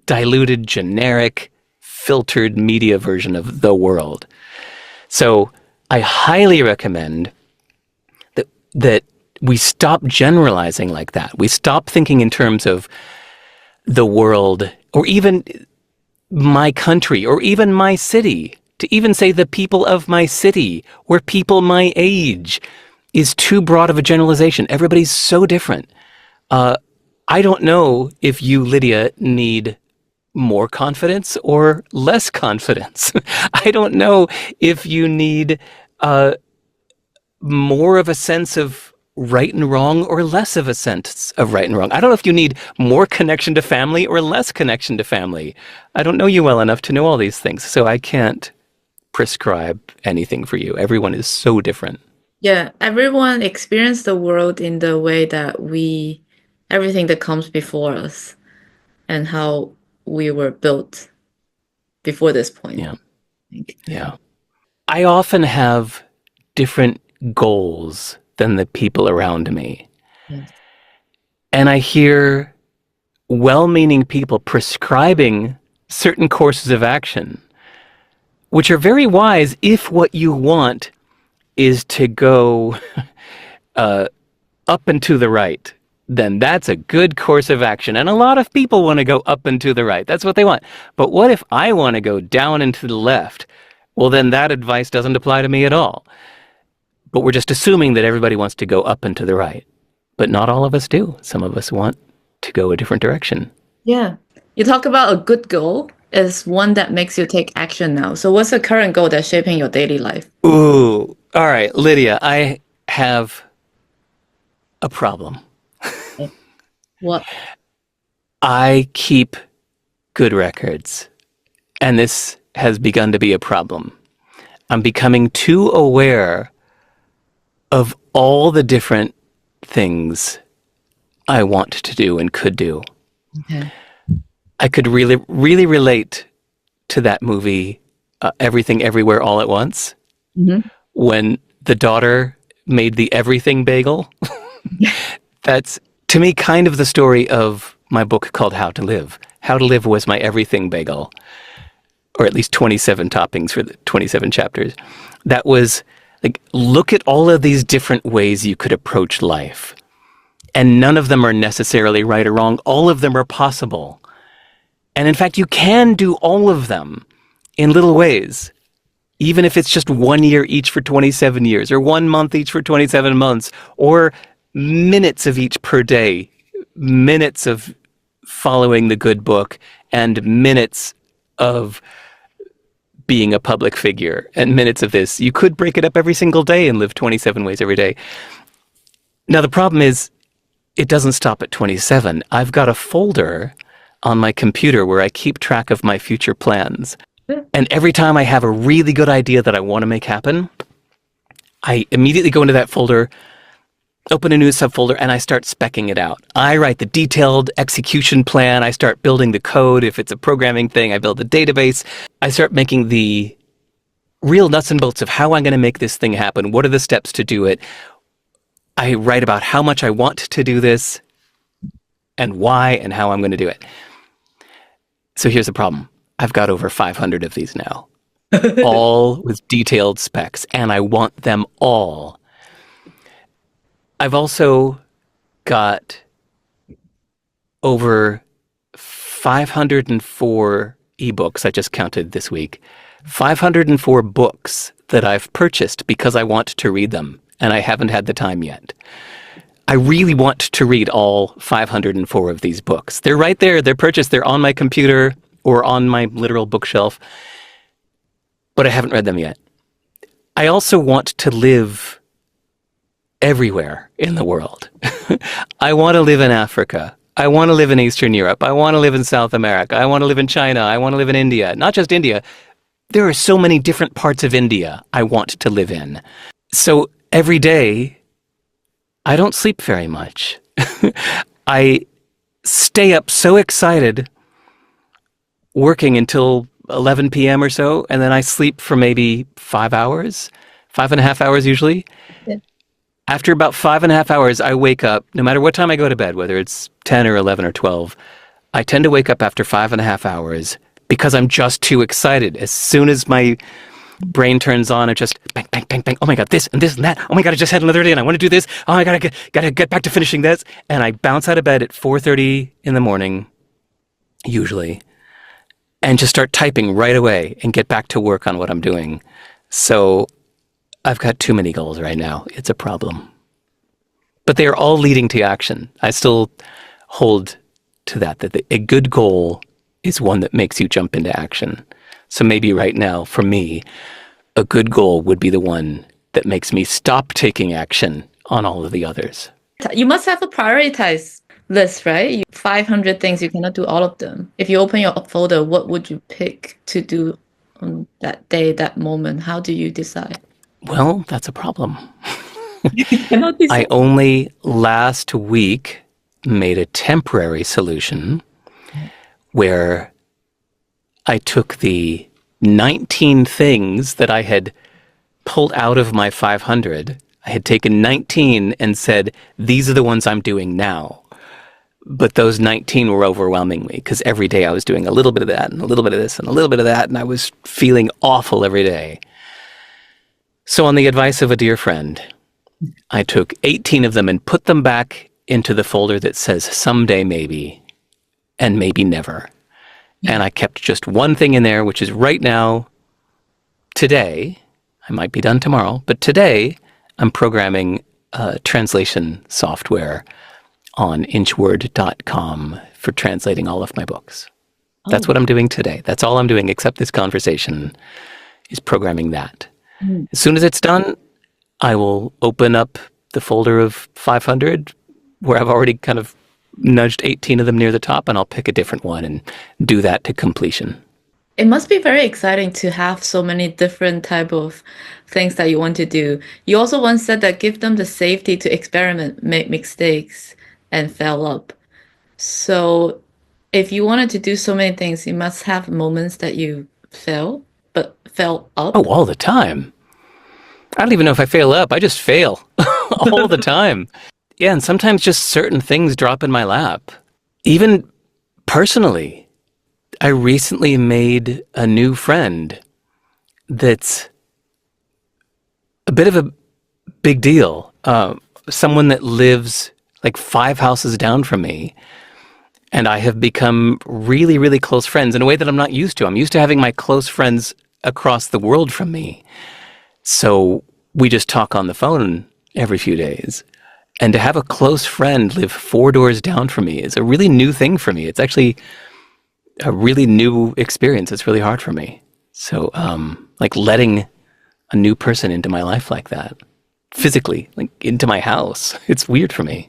diluted, generic, filtered media version of the world. So I highly recommend that we stop generalizing like that. We stop thinking in terms of the world, or even my country, or even my city. To even say the people of my city, or people my age, is too broad of a generalization. Everybody's so different. I don't know if you, Lydia, need more confidence or less confidence. I don't know if you need more of a sense of right and wrong or less of a sense of right and wrong. I don't know if you need more connection to family or less connection to family. I don't know you well enough to know all these things, so I can't prescribe anything for you. Everyone is so different. Yeah, everyone experienced the world in the way that everything that comes before us and how we were built before this point. Yeah. Yeah. I often have different goals than the people around me. Yes. And I hear well-meaning people prescribing certain courses of action, which are very wise if what you want is to go up and to the right. Then that's a good course of action. And a lot of people want to go up and to the right. That's what they want. But what if I want to go down and to the left? Well, then that advice doesn't apply to me at all. But we're just assuming that everybody wants to go up and to the right. But not all of us do. Some of us want to go a different direction. Yeah. You talk about a good goal as one that makes you take action now. So what's the current goal that's shaping your daily life? Ooh. All right, Lydia, I have a problem. What? I keep good records, and this has begun to be a problem. I'm becoming too aware of all the different things I want to do and could do. Okay. I could really, really relate to that movie, Everything Everywhere All at Once, when the daughter made the everything bagel. That's, to me, kind of the story of my book called How to Live. How to Live was my everything bagel, or at least 27 toppings for the 27 chapters. That was like, look at all of these different ways you could approach life. And none of them are necessarily right or wrong. All of them are possible. And in fact, you can do all of them in little ways, even if it's just 1 year each for 27 years, or 1 month each for 27 months, or minutes of each per day, minutes of following the good book, and minutes of being a public figure, and minutes of this. You could break it up every single day and live 27 ways every day. Now, the problem is, it doesn't stop at 27. I've got a folder on my computer where I keep track of my future plans. And every time I have a really good idea that I want to make happen, I immediately go into that folder, open a new subfolder, and I start speccing it out. I write the detailed execution plan. I start building the code. If it's a programming thing, I build the database. I start making the real nuts and bolts of how I'm going to make this thing happen. What are the steps to do it? I write about how much I want to do this and why and how I'm going to do it. So here's the problem. I've got over 500 of these now, all with detailed specs, and I want them all. I've also got over 504 ebooks, I just counted this week, 504 books that I've purchased because I want to read them, and I haven't had the time yet. I really want to read all 504 of these books. They're right there, they're purchased, they're on my computer or on my literal bookshelf, but I haven't read them yet. I also want to live everywhere in the world. I want to live in Africa. I want to live in Eastern Europe. I want to live in South America. I want to live in China. I want to live in India. Not just India. There are so many different parts of India I want to live in. So every day, I don't sleep very much. I stay up so excited working until 11 p.m. or so, and then I sleep for maybe 5 hours, 5.5 hours usually. Yeah. After about 5.5 hours, I wake up, no matter what time I go to bed, whether it's 10 or 11 or 12, I tend to wake up after 5.5 hours because I'm just too excited. As soon as my brain turns on, it just bang, bang, bang, bang. Oh my God, this and this and that. Oh my God, I just had another day and I want to do this. Oh, I gotta get back to finishing this. And I bounce out of bed at 4:30 in the morning, usually, and just start typing right away and get back to work on what I'm doing. So I've got too many goals right now. It's a problem. But they are all leading to action. I still hold to that a good goal is one that makes you jump into action. So maybe right now, for me, a good goal would be the one that makes me stop taking action on all of the others. You must have a prioritized list, right? 500 things, you cannot do all of them. If you open your folder, what would you pick to do on that day, that moment? How do you decide? Well, that's a problem. You cannot decide. I only last week made a temporary solution where I took the 19 things that I had pulled out of my 500. I had taken 19 and said, these are the ones I'm doing now. But those 19 were overwhelming me because every day I was doing a little bit of that and a little bit of this and a little bit of that, and I was feeling awful every day. So on the advice of a dear friend, I took 18 of them and put them back into the folder that says someday maybe and maybe never. And I kept just one thing in there, which is right now, today, I might be done tomorrow, but today I'm programming translation software on inchword.com for translating all of my books. That's what I'm doing today. That's all I'm doing except this conversation is programming that. As soon as it's done, I will open up the folder of 500 where I've already kind of nudged 18 of them near the top, and I'll pick a different one and do that to completion. It must be very exciting to have so many different type of things that you want to do. You also once said that give them the safety to experiment, make mistakes, and fail up. So if you wanted to do so many things, you must have moments that you fail, but fail up. Oh, all the time. I don't even know if I fail up. I just fail all the time. Yeah, and sometimes just certain things drop in my lap. Even personally, I recently made a new friend that's a bit of a big deal. Someone that lives like 5 houses down from me. And I have become really, really close friends in a way that I'm not used to. I'm used to having my close friends across the world from me. So we just talk on the phone every few days. And to have a close friend live 4 doors down from me is a really new thing for me. It's actually a really new experience. It's really hard for me. So, like letting a new person into my life like that, physically, like into my house, it's weird for me.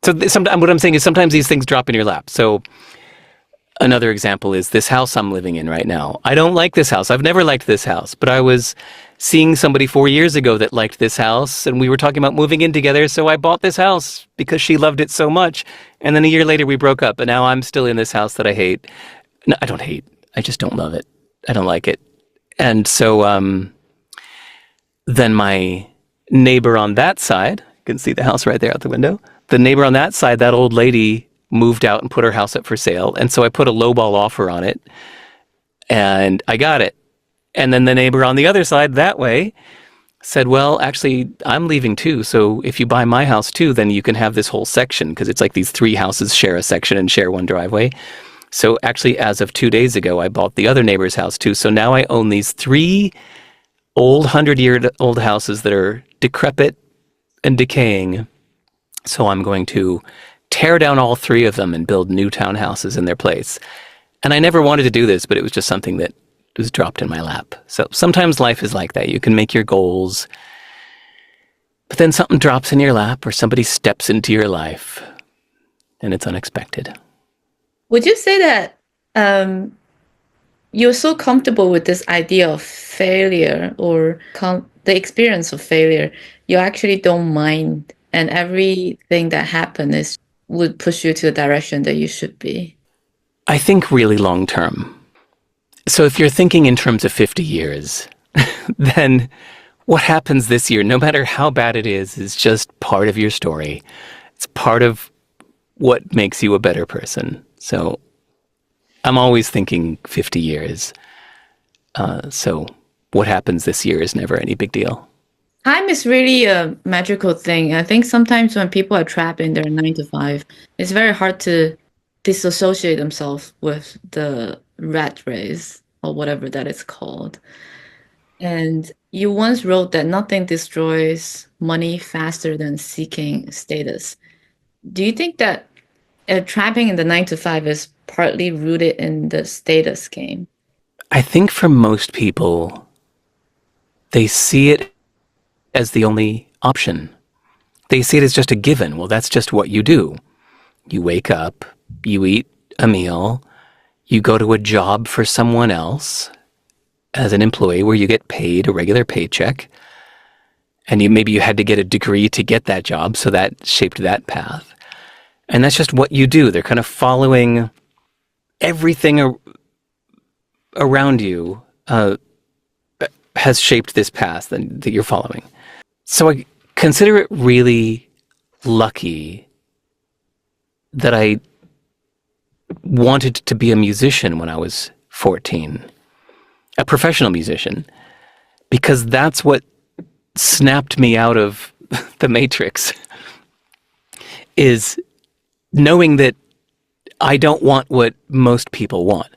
So what I'm saying is sometimes these things drop in your lap. So another example is this house I'm living in right now. I don't like this house. I've never liked this house, but I was seeing somebody 4 years ago that liked this house, and we were talking about moving in together. So I bought this house because she loved it so much. And then a year later we broke up, and now I'm still in this house that I hate. No, I don't hate. I just don't love it. I don't like it. And so then my neighbor on that side, you can see the house right there out the window. The neighbor on that side, that old lady moved out and put her house up for sale. And so I put a lowball offer on it and I got it. And then the neighbor on the other side that way said, well, actually, I'm leaving too. So if you buy my house too, then you can have this whole section because it's like these 3 houses share a section and share one driveway. So actually, as of 2 days ago, I bought the other neighbor's house too. So now I own these 3 old 100-year-old houses that are decrepit and decaying. So I'm going to tear down all 3 of them and build new townhouses in their place. And I never wanted to do this, but it was just something that was dropped in my lap. So sometimes life is like that. You can make your goals, but then something drops in your lap or somebody steps into your life and it's unexpected. Would you say that you're so comfortable with this idea of failure or the experience of failure, you actually don't mind, and everything that happens would push you to the direction that you should be? I think really long term. So if you're thinking in terms of 50 years, then what happens this year, no matter how bad it is just part of your story. It's part of what makes you a better person. So I'm always thinking 50 years. So what happens this year is never any big deal. Time is really a magical thing. I think sometimes when people are trapped in their 9 to 5, it's very hard to disassociate themselves with the rat race or whatever that is called. And you once wrote that nothing destroys money faster than seeking status. Do you think that trapping in the 9 to 5 is partly rooted in the status game? I think for most people, they see it as the only option. They see it as just a given. Well, that's just what you do. You wake up, you eat a meal, you go to a job for someone else as an employee where you get paid a regular paycheck, and maybe you had to get a degree to get that job, so that shaped that path. And that's just what you do. They're kind of following everything around you has shaped this path that you're following. So I consider it really lucky that I wanted to be a musician when I was 14, a professional musician, because that's what snapped me out of the matrix, is knowing that I don't want what most people want.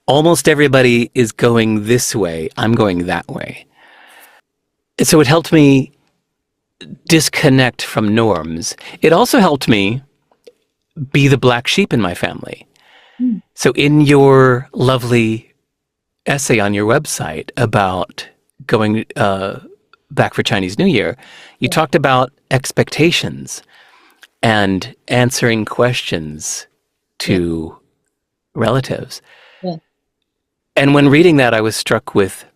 Almost everybody is going this way. I'm going that way. So it helped me disconnect from norms. It also helped me be the black sheep in my family. So in your lovely essay on your website about going back for Chinese New Year, you talked about expectations and answering questions to relatives. Yeah. And when reading that, I was struck with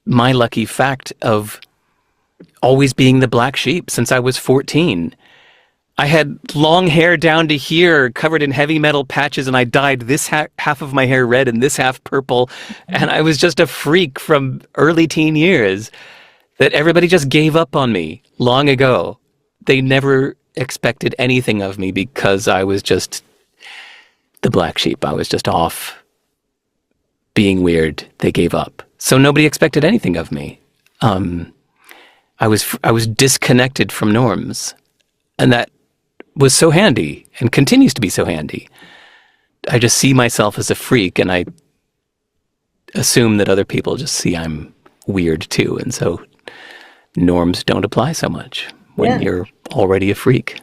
my lucky fact of always being the black sheep since I was 14. I had long hair down to here, covered in heavy metal patches, and I dyed this half of my hair red and this half purple. And I was just a freak from early teen years that everybody just gave up on me long ago. They never expected anything of me because I was just the black sheep. I was just off being weird. They gave up. So nobody expected anything of me. I was disconnected from norms, and that was so handy and continues to be so handy. I just see myself as a freak, and I assume that other people just see I'm weird too, and so norms don't apply so much when you're already a freak.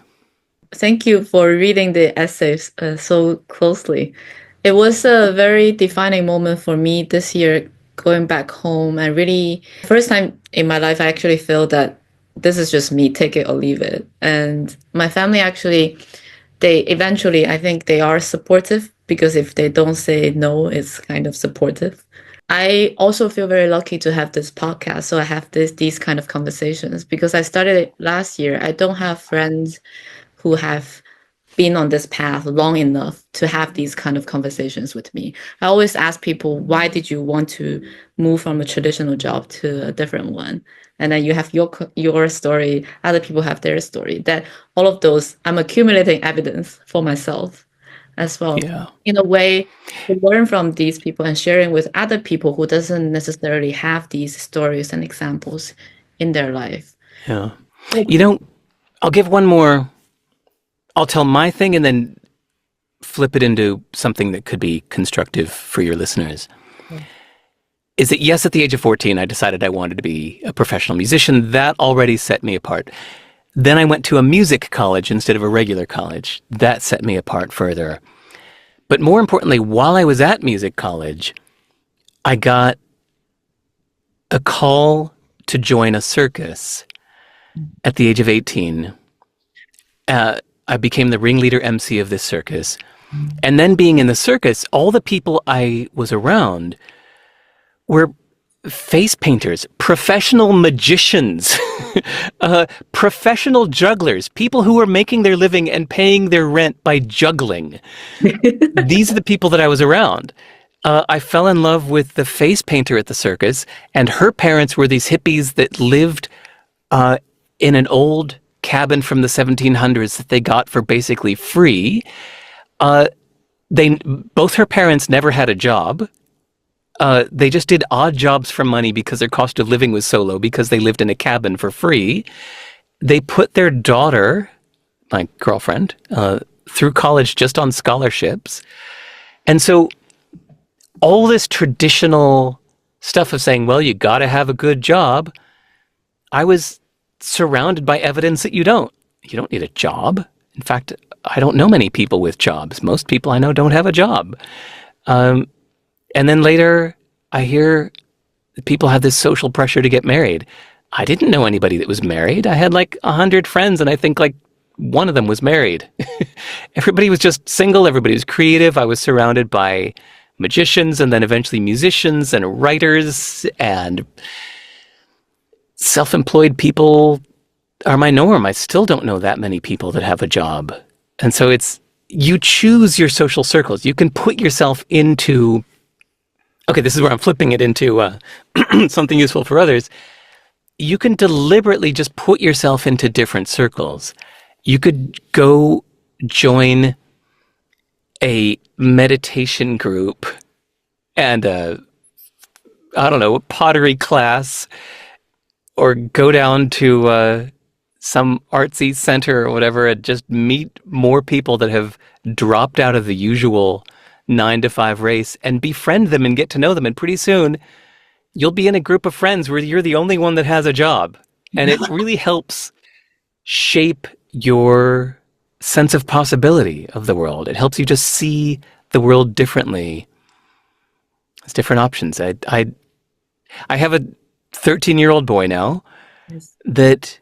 Thank you for reading the essays so closely. It was a very defining moment for me this year, going back home. And really, first time in my life, I actually feel that this is just me, take it or leave it. And my family actually they eventually, I think they are supportive, because if they don't say no, it's kind of supportive. I also feel very lucky to have this podcast. So I have these kind of conversations because I started it last year. I don't have friends who have been on this path long enough to have these kind of conversations with me. I always ask people, why did you want to move from a traditional job to a different one? And then you have your story, other people have their story. That all of those, I'm accumulating evidence for myself as well. Yeah. In a way, to learn from these people and sharing with other people who doesn't necessarily have these stories and examples in their life. Yeah. You know, I'll give one more. I'll tell my thing and then flip it into something that could be constructive for your listeners. Is that yes, at the age of 14, I decided I wanted to be a professional musician. That already set me apart. Then I went to a music college instead of a regular college. That set me apart further. But more importantly, while I was at music college, I got a call to join a circus at the age of 18. I became the ringleader MC of this circus. And then being in the circus, all the people I was around were face painters, professional magicians, professional jugglers, people who were making their living and paying their rent by juggling. These are the people that I was around. I fell in love with the face painter at the circus, and her parents were these hippies that lived in an old cabin from the 1700s that they got for basically free. Both her parents never had a job. They just did odd jobs for money because their cost of living was so low because they lived in a cabin for free. They put their daughter, my girlfriend, through college just on scholarships. And so all this traditional stuff of saying, well, you got to have a good job, I was surrounded by evidence that you don't need a job. In fact, I don't know many people with jobs. Most people I know don't have a job. And then later I hear that people have this social pressure to get married. I didn't know anybody that was married. I had like 100 friends and I think like one of them was married. Everybody was just single. Everybody was creative. I was surrounded by magicians and then eventually musicians and writers, and self-employed people are my norm. I still don't know that many people that have a job. And so you choose your social circles. You can put yourself into, okay, this is where I'm flipping it into something useful for others. You can deliberately just put yourself into different circles. You could go join a meditation group and a pottery class, or go down to some artsy center or whatever and just meet more people that have dropped out of the usual 9-to-5 race and befriend them and get to know them. And pretty soon you'll be in a group of friends where you're the only one that has a job. And it really helps shape your sense of possibility of the world. It helps you just see the world differently. There's different options. I have a 13-year-old boy now that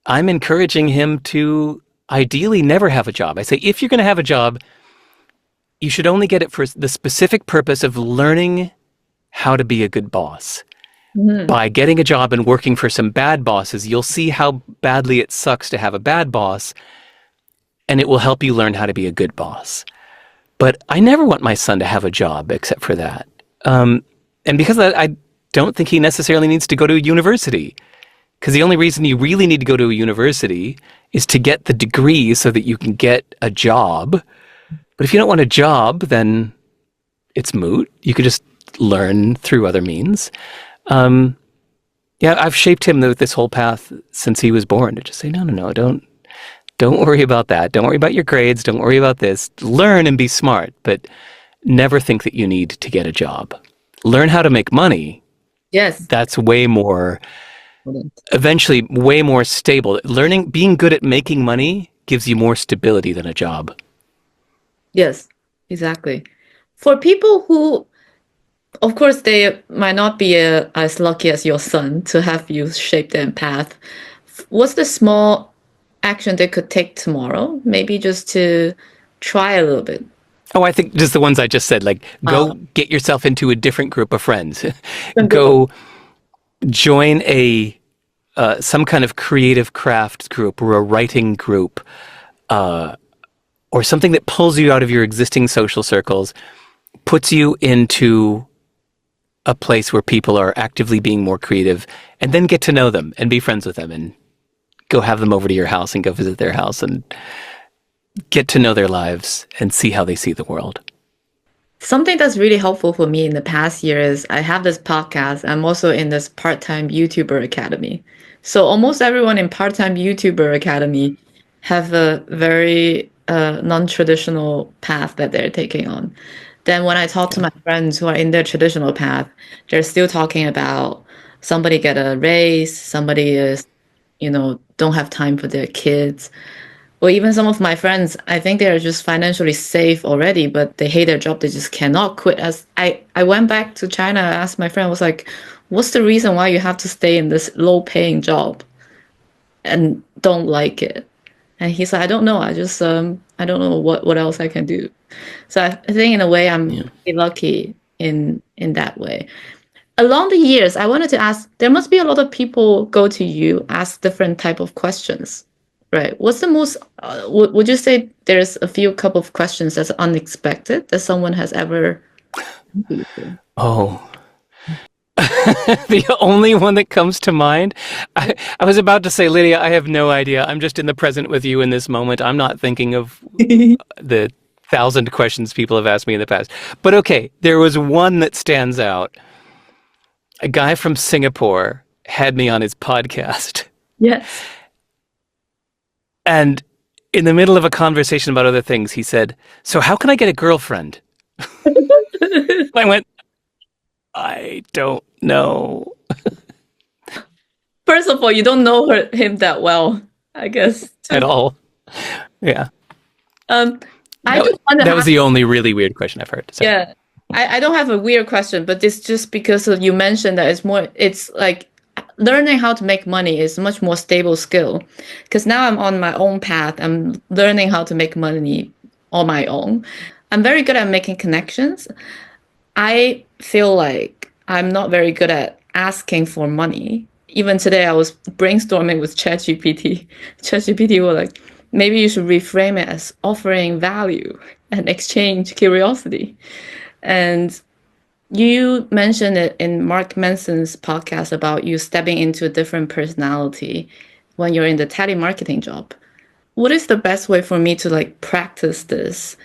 I'm encouraging him to ideally never have a job. I say, if you're going to have a job, you should only get it for the specific purpose of learning how to be a good boss. Mm-hmm. By getting a job and working for some bad bosses, you'll see how badly it sucks to have a bad boss, and it will help you learn how to be a good boss. But I never want my son to have a job except for that. And because of that, I don't think he necessarily needs to go to a university. Because the only reason you really need to go to a university is to get the degree so that you can get a job. But if you don't want a job, then it's moot. You could just learn through other means. I've shaped him with this whole path since he was born to just say, no, don't worry about that. Don't worry about your grades. Don't worry about this. Learn and be smart, but never think that you need to get a job. Learn how to make money. Yes. That's way more, eventually way more stable. Being good at making money gives you more stability than a job. Yes, exactly. For people who, of course, they might not be as lucky as your son to have you shape their path. What's the small action they could take tomorrow? Maybe just to try a little bit. Oh, I think just the ones I just said, like go Uh, get yourself into a different group of friends. Group of- Go join a some kind of creative crafts group or a writing group, or something that pulls you out of your existing social circles, puts you into a place where people are actively being more creative, and then get to know them and be friends with them and go have them over to your house and go visit their house and get to know their lives and see how they see the world. Something that's really helpful for me in the past year is I have this podcast. I'm also in this part-time YouTuber academy. So almost everyone in part-time YouTuber academy have a very non-traditional path that they're taking on. Then when I talk to Yeah. my friends who are in their traditional path, they're still talking about somebody get a raise, somebody is, don't have time for their kids. Or even some of my friends, I think they are just financially safe already, but they hate their job. They just cannot quit. As I went back to China, I asked my friend, I was like, what's the reason why you have to stay in this low paying job and don't like it? And he's like, I don't know. I don't know what else I can do. So I think in a way I'm Yeah. pretty lucky in that way. Along the years, I wanted to ask, there must be a lot of people go to you, ask different type of questions, right? What's the most, would you say there's a few couple of questions that's unexpected that someone has ever Oh, the only one that comes to mind. I was about to say, Lydia, I have no idea. I'm just in the present with you in this moment. I'm not thinking of the 1,000 questions people have asked me in the past. But okay, there was one that stands out. A guy from Singapore had me on his podcast. Yes. And in the middle of a conversation about other things, he said, "So how can I get a girlfriend?" I went, "I don't know." First of all, you don't know him that well, I guess. At all. Yeah. Um, I That, just want to that was ask, the only really weird question I've heard. Sorry. yeah, I don't have a weird question, but it's just because of you mentioned that it's like learning how to make money is a much more stable skill. Because now I'm on my own path. I'm learning how to make money on my own. I'm very good at making connections. I feel like I'm not very good at asking for money. Even today, I was brainstorming with ChatGPT. ChatGPT was like, maybe you should reframe it as offering value and exchange curiosity. And you mentioned it in Mark Manson's podcast about you stepping into a different personality when you're in the telemarketing job. What is the best way for me to like practice this?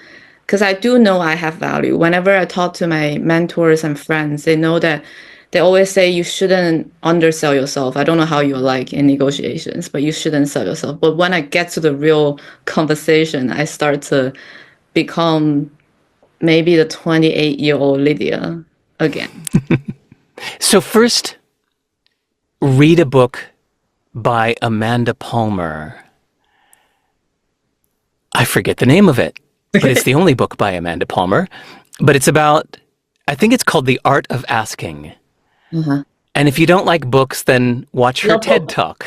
Because I do know I have value. Whenever I talk to my mentors and friends, they know that they always say you shouldn't undersell yourself. I don't know how you're like in negotiations, but you shouldn't sell yourself. But when I get to the real conversation, I start to become maybe the 28-year-old Lydia again. So, first, read a book by Amanda Palmer. I forget the name of it, but it's the only book by Amanda Palmer. But it's about, I think it's called The Art of Asking. Uh-huh. And if you don't like books, then watch her Love TED book. Talk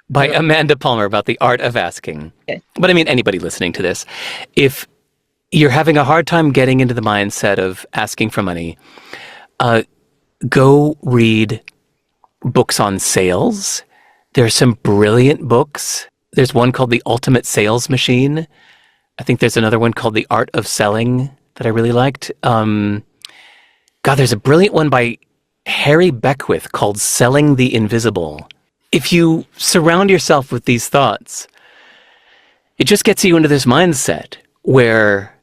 by Amanda Palmer about the art of asking. Okay. But I mean, anybody listening to this, if you're having a hard time getting into the mindset of asking for money, go read books on sales. There are some brilliant books. There's one called The Ultimate Sales Machine. I think there's another one called The Art of Selling that I really liked. There's a brilliant one by Harry Beckwith called Selling the Invisible. If you surround yourself with these thoughts, it just gets you into this mindset where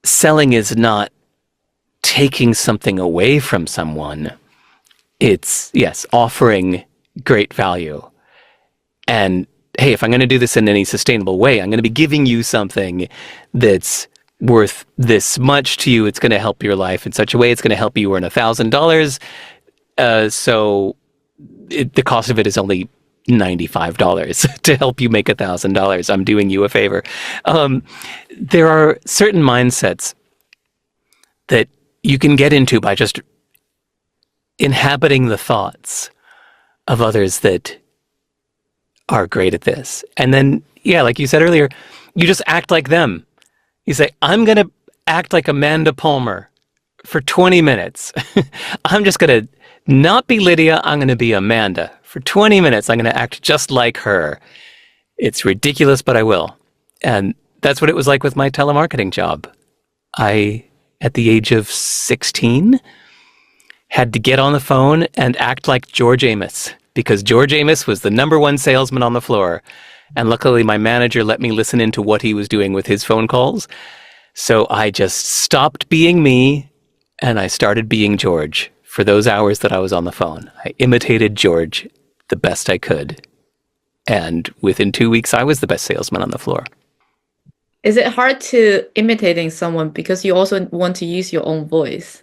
selling is not taking something away from someone. It's, yes, offering great value. And hey, if I'm going to do this in any sustainable way, I'm going to be giving you something that's worth this much to you. It's going to help your life in such a way. It's going to help you earn $1,000. So the cost of it is only $95 to help you make $1,000. I'm doing you a favor. There are certain mindsets that you can get into by just inhabiting the thoughts of others that are great at this. And then, yeah, like you said earlier, you just act like them. You say, I'm going to act like Amanda Palmer for 20 minutes. I'm just going to not be Lydia. I'm going to be Amanda. For 20 minutes, I'm going to act just like her. It's ridiculous, but I will. And that's what it was like with my telemarketing job. I, at the age of 16, had to get on the phone and act like George Amos, because George Amos was the number one salesman on the floor. And luckily, my manager let me listen into what he was doing with his phone calls. So I just stopped being me and I started being George for those hours that I was on the phone. I imitated George the best I could. And within 2 weeks, I was the best salesman on the floor. Is it hard to imitating someone because you also want to use your own voice?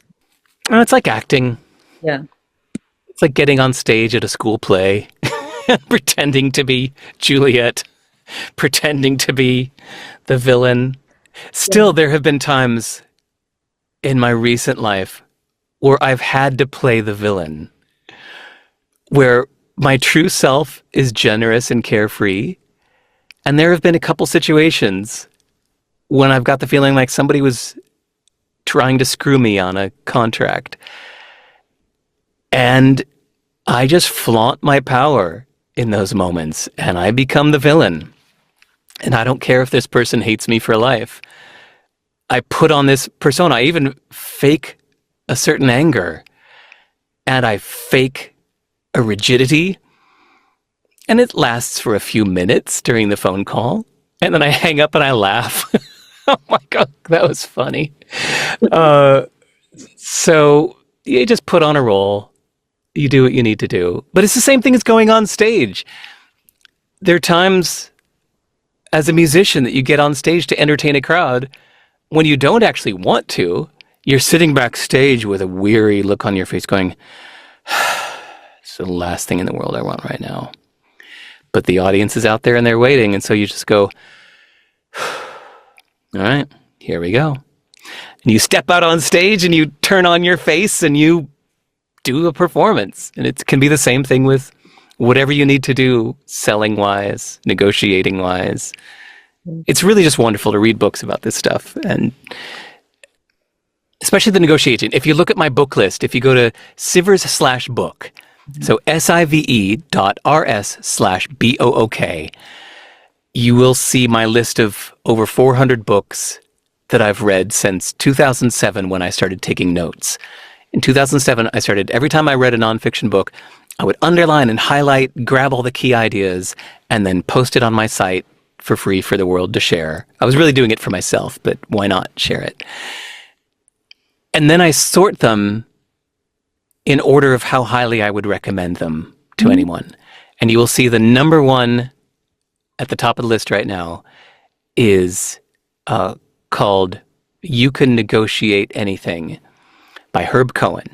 It's like acting. Yeah. It's like getting on stage at a school play, pretending to be Juliet, pretending to be the villain. Still, there have been times in my recent life where I've had to play the villain, where my true self is generous and carefree. And there have been a couple situations when I've got the feeling like somebody was trying to screw me on a contract. And I just flaunt my power in those moments and I become the villain. And I don't care if this person hates me for life. I put on this persona. I even fake a certain anger and I fake a rigidity. And it lasts for a few minutes during the phone call. And then I hang up and I laugh. Oh my God, that was funny. So you just put on a role. You do what you need to do. But it's the same thing as going on stage. There are times as a musician that you get on stage to entertain a crowd when you don't actually want to. You're sitting backstage with a weary look on your face going, it's the last thing in the world I want right now. But the audience is out there and they're waiting. And so you just go, all right, here we go. And you step out on stage and you turn on your face and you do a performance. And it can be the same thing with whatever you need to do, selling wise, negotiating wise. It's really just wonderful to read books about this stuff. And especially the negotiation. If you look at my book list, if you go to Sivers/book, so sive.rs/book, you will see my list of over 400 books that I've read since 2007 when I started taking notes. In 2007, I started, every time I read a nonfiction book, I would underline and highlight, grab all the key ideas, and then post it on my site for free for the world to share. I was really doing it for myself, but why not share it? And then I sort them in order of how highly I would recommend them to anyone. And you will see the number one at the top of the list right now is called You Can Negotiate Anything by Herb Cohen.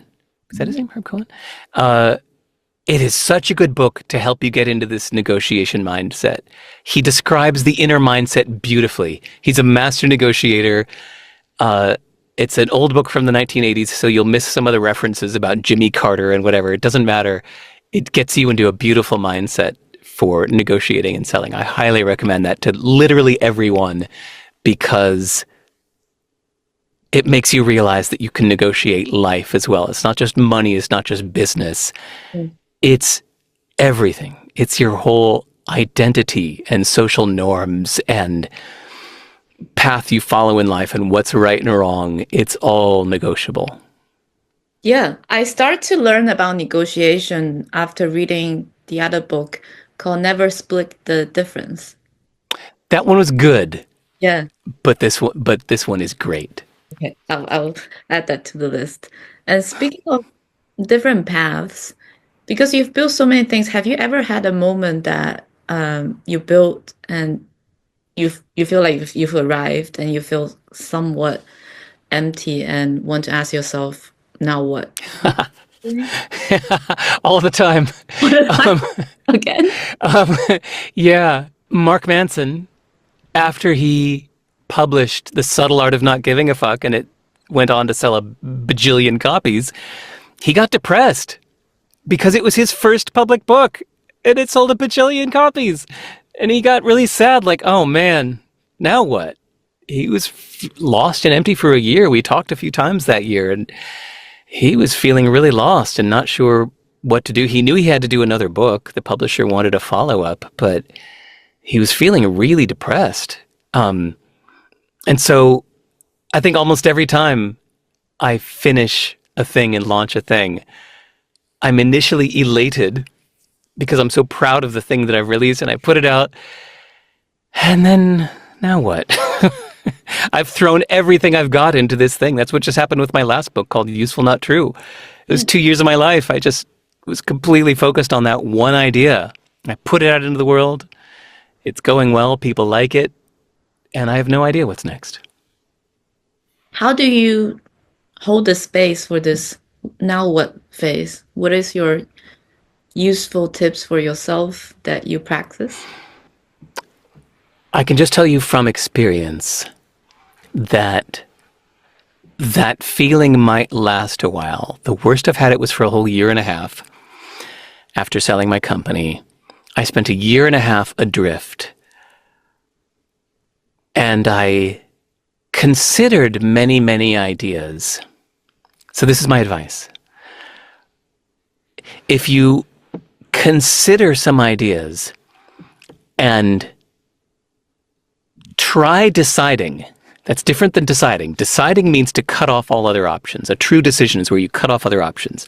Is that his name, Herb Cohen? It is such a good book to help you get into this negotiation mindset. He describes the inner mindset beautifully. He's a master negotiator. It's an old book from the 1980s, so you'll miss some of the references about Jimmy Carter and whatever. It doesn't matter. It gets you into a beautiful mindset for negotiating and selling. I highly recommend that to literally everyone because it makes you realize that you can negotiate life as well. It's not just money. It's not just business. It's everything. It's your whole identity and social norms and path you follow in life and what's right and wrong. It's all negotiable. Yeah, I started to learn about negotiation after reading the other book called Never Split the Difference. That one was good. Yeah. But this one is great. Okay, I'll add that to the list. And speaking of different paths, because you've built so many things, have you ever had a moment that you built and you feel like you've arrived and you feel somewhat empty and want to ask yourself, now what? All the time. Again? Yeah. Mark Manson, after he published The Subtle Art of Not Giving a Fuck and it went on to sell a bajillion copies, he got depressed because it was his first public book. and it sold a bajillion copies. And he got really sad, like, oh man, now what? He was lost and empty for a year. We talked a few times that year, and he was feeling really lost and not sure what to do. He knew he had to do another book. The publisher wanted a follow-up, but he was feeling really depressed. And so I think almost every time I finish a thing and launch a thing, I'm initially elated because I'm so proud of the thing that I've released, and I put it out. And then, now what? I've thrown everything I've got into this thing. That's what just happened with my last book called Useful Not True. It was 2 years of my life. I just was completely focused on that one idea. I put it out into the world. It's going well. People like it. And I have no idea what's next. How do you hold the space for this now what phase? What is your useful tips for yourself that you practice? I can just tell you from experience that that feeling might last a while. The worst I've had it was for a whole year and a half. After selling my company, I spent a year and a half adrift. And I considered many, many ideas. So this is my advice. If you consider some ideas and try deciding, that's different than deciding. Deciding means to cut off all other options. A true decision is where you cut off other options.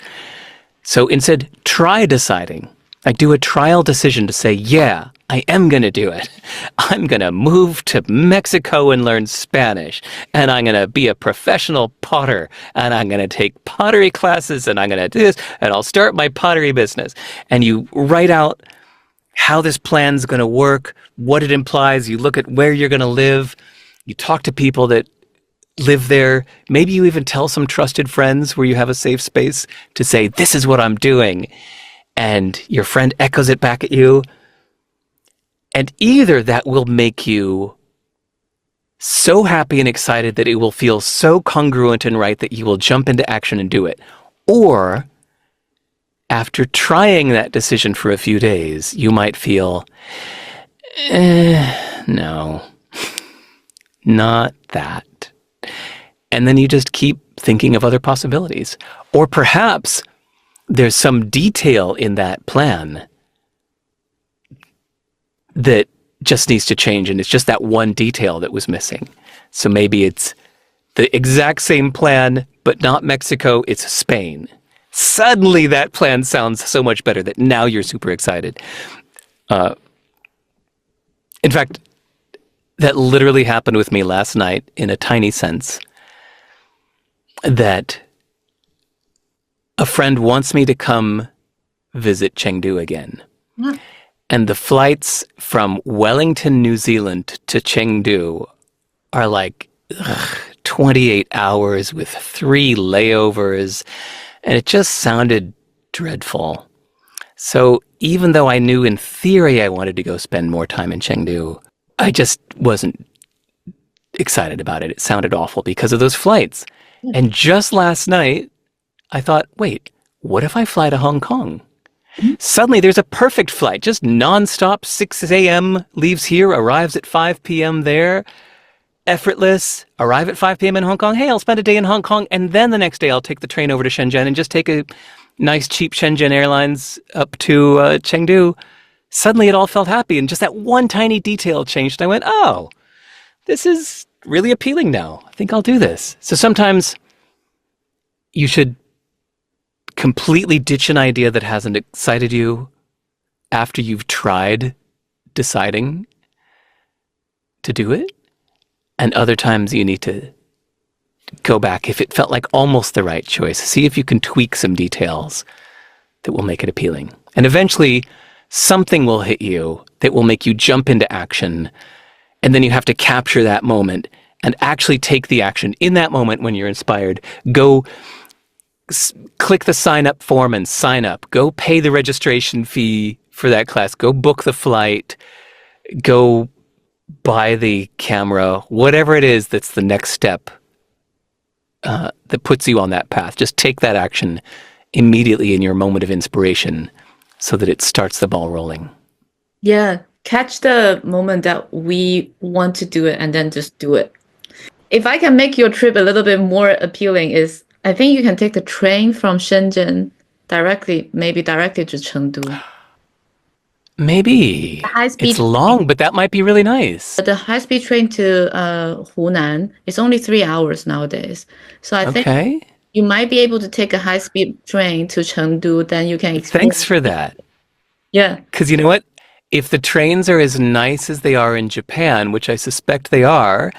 So instead, try deciding. Like do a trial decision to say, yeah, I am going to do it. I'm going to move to Mexico and learn Spanish. And I'm going to be a professional potter. And I'm going to take pottery classes. And I'm going to do this. And I'll start my pottery business. And you write out how this plan's going to work, what it implies. You look at where you're going to live. You talk to people that live there. Maybe you even tell some trusted friends where you have a safe space to say, this is what I'm doing. And your friend echoes it back at you. And either that will make you so happy and excited that it will feel so congruent and right that you will jump into action and do it. Or after trying that decision for a few days, you might feel, no, not that. And then you just keep thinking of other possibilities. Or perhaps there's some detail in that plan that just needs to change, and it's just that one detail that was missing. So maybe it's the exact same plan, but not Mexico, it's Spain. Suddenly that plan sounds so much better that now you're super excited. In fact, that literally happened with me last night in a tiny sense, that a friend wants me to come visit Chengdu again. Mm. And the flights from Wellington, New Zealand to Chengdu are like 28 hours with 3 layovers. And it just sounded dreadful. So even though I knew in theory I wanted to go spend more time in Chengdu, I just wasn't excited about it. It sounded awful because of those flights. Mm. And just last night, I thought, wait, what if I fly to Hong Kong? Mm-hmm. Suddenly there's a perfect flight, just nonstop, 6 a.m., leaves here, arrives at 5 p.m. there, effortless, arrive at 5 p.m. in Hong Kong. Hey, I'll spend a day in Hong Kong, and then the next day I'll take the train over to Shenzhen and just take a nice, cheap Shenzhen Airlines up to Chengdu. Suddenly it all felt happy, and just that one tiny detail changed. I went, oh, this is really appealing now. I think I'll do this. So sometimes you should completely ditch an idea that hasn't excited you after you've tried deciding to do it. And other times you need to go back if it felt like almost the right choice. See if you can tweak some details that will make it appealing. And eventually something will hit you that will make you jump into action. And then you have to capture that moment and actually take the action in that moment when you're inspired. Go click the sign up form and sign up. Go pay the registration fee for that class. Go book the flight. Go buy the camera. Whatever it is that's the next step that puts you on that path. Just take that action immediately in your moment of inspiration so that it starts the ball rolling. Yeah, catch the moment that we want to do it and then just do it. If I can make your trip a little bit more appealing, is I think you can take the train from Shenzhen maybe directly to Chengdu. Maybe. High-speed It's long, but that might be really nice. The high-speed train to Hunan is only 3 hours nowadays. So I think Okay. you might be able to take a high-speed train to Chengdu, then you can Thanks experience. for that. Yeah, Because you know what? If the trains are as nice as they are in Japan, which I suspect they are,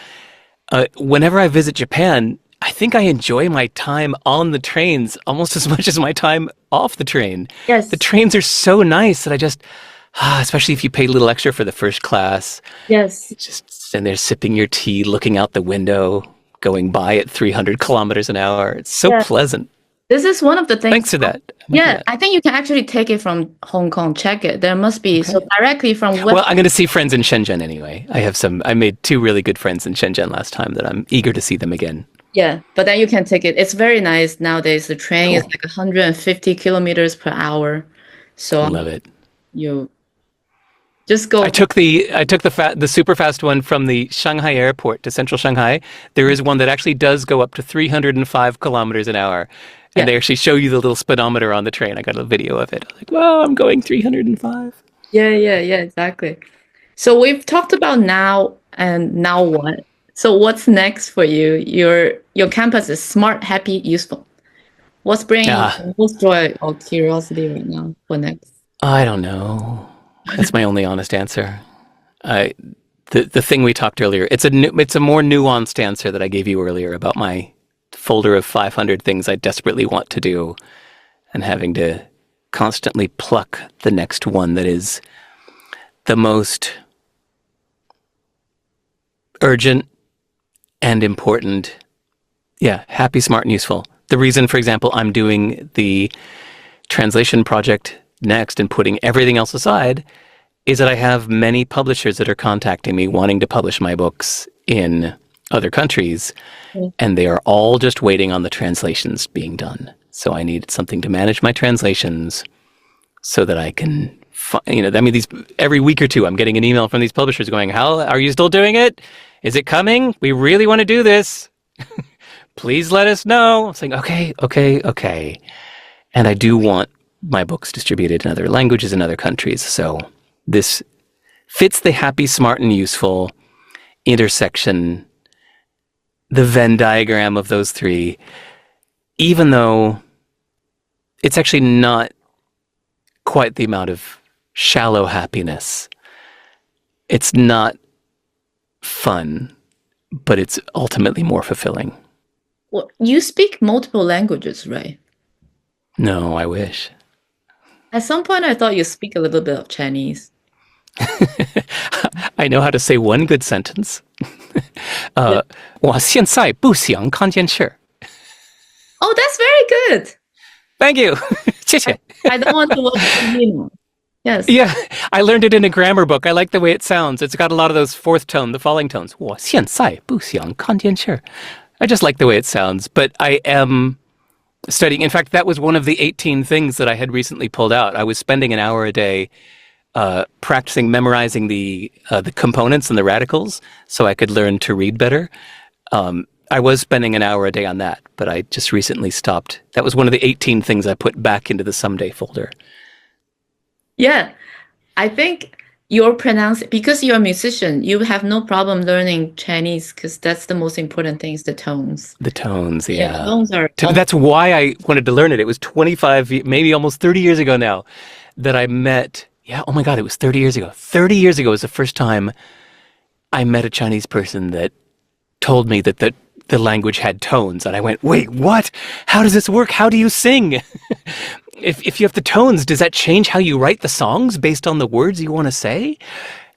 whenever I visit Japan, I think I enjoy my time on the trains almost as much as my time off the train. The yes, trains are so nice that I just, especially if you pay a little extra for the first class, yes, just stand there sipping your tea, looking out the window, going by at 300 kilometers an hour. It's so yeah. pleasant. This is one of the things. Thanks for that. I might do Yeah, that. I think you can actually take it from Hong Kong. Check it. There must be so Okay. directly from Well, West. I'm going to see friends in Shenzhen anyway. I made 2 really good friends in Shenzhen last time that I'm eager to see them again. Yeah, but then you can take it. It's very nice nowadays. The train is Cool. like 150 kilometers per hour. So Love it. you just go. I took the super fast one from the Shanghai airport to central Shanghai. There is one that actually does go up to 305 kilometers an hour. And Yeah. they actually show you the little speedometer on the train. I got a video of it. I was like, wow, I'm going 305. Yeah, exactly. So we've talked about now and now what? So what's next for you? Your campus is smart, happy, useful. What's bringing you Ah, the most joy or curiosity right now for next? I don't know. That's my only honest answer. I the thing we talked earlier. It's a more nuanced answer that I gave you earlier about my folder of 500 things I desperately want to do and having to constantly pluck the next one that is the most urgent and important. Yeah, happy, smart, and useful. The reason, for example, I'm doing the translation project next and putting everything else aside is that I have many publishers that are contacting me wanting to publish my books in other countries, Yeah. and they are all just waiting on the translations being done. So I need something to manage my translations so that I can, every week or two, I'm getting an email from these publishers going, "How are you still doing it? Is it coming? We really want to do this. Please let us know." I'm saying, okay. And I do want my books distributed in other languages in other countries. So this fits the happy, smart, and useful intersection, the Venn diagram of those three, even though it's actually not quite the amount of shallow happiness. It's not fun, but it's ultimately more fulfilling. Well, you speak multiple languages, right? No, I wish. At some point, I thought you speak a little bit of Chinese. I know how to say one good sentence. 我现在不想看电视. Oh, that's very good. Thank you. 谢谢. I don't want to watch TV now. Yes. Yeah, I learned it in a grammar book. I like the way it sounds. It's got a lot of those fourth tone, the falling tones. 我现在不想看电视. I just like the way it sounds. But I am studying. In fact, that was one of the 18 things that I had recently pulled out. I was spending an hour a day practicing memorizing the components and the radicals so I could learn to read better. I was spending an hour a day on that, but I just recently stopped. That was one of the 18 things I put back into the someday folder. Yeah. I think because you're a musician, you have no problem learning Chinese because that's the most important thing is the tones. The tones, The yeah. tones are That's why I wanted to learn it. It was 25, maybe almost 30 years ago now that I met, oh my God, it was 30 years ago. 30 years ago was the first time I met a Chinese person that told me that the language had tones. And I went, wait, what? How does this work? How do you sing? If you have the tones, does that change how you write the songs based on the words you want to say?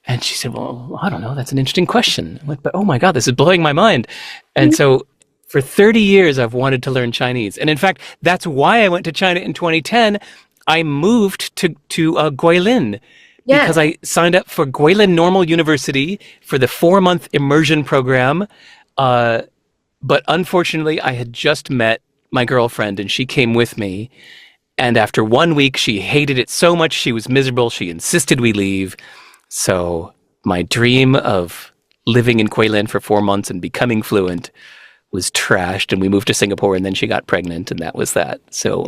And she said, well, I don't know. That's an interesting question. I went, but oh my God, this is blowing my mind. And so for 30 years, I've wanted to learn Chinese. And in fact, that's why I went to China in 2010. I moved to Guilin because I signed up for Guilin Normal University for the 4-month immersion program. But unfortunately, I had just met my girlfriend and she came with me. And after 1 week, she hated it so much she was miserable. She insisted we leave. So my dream of living in Guilin for 4 months and becoming fluent was trashed. And we moved to Singapore, and then she got pregnant, and that was that. So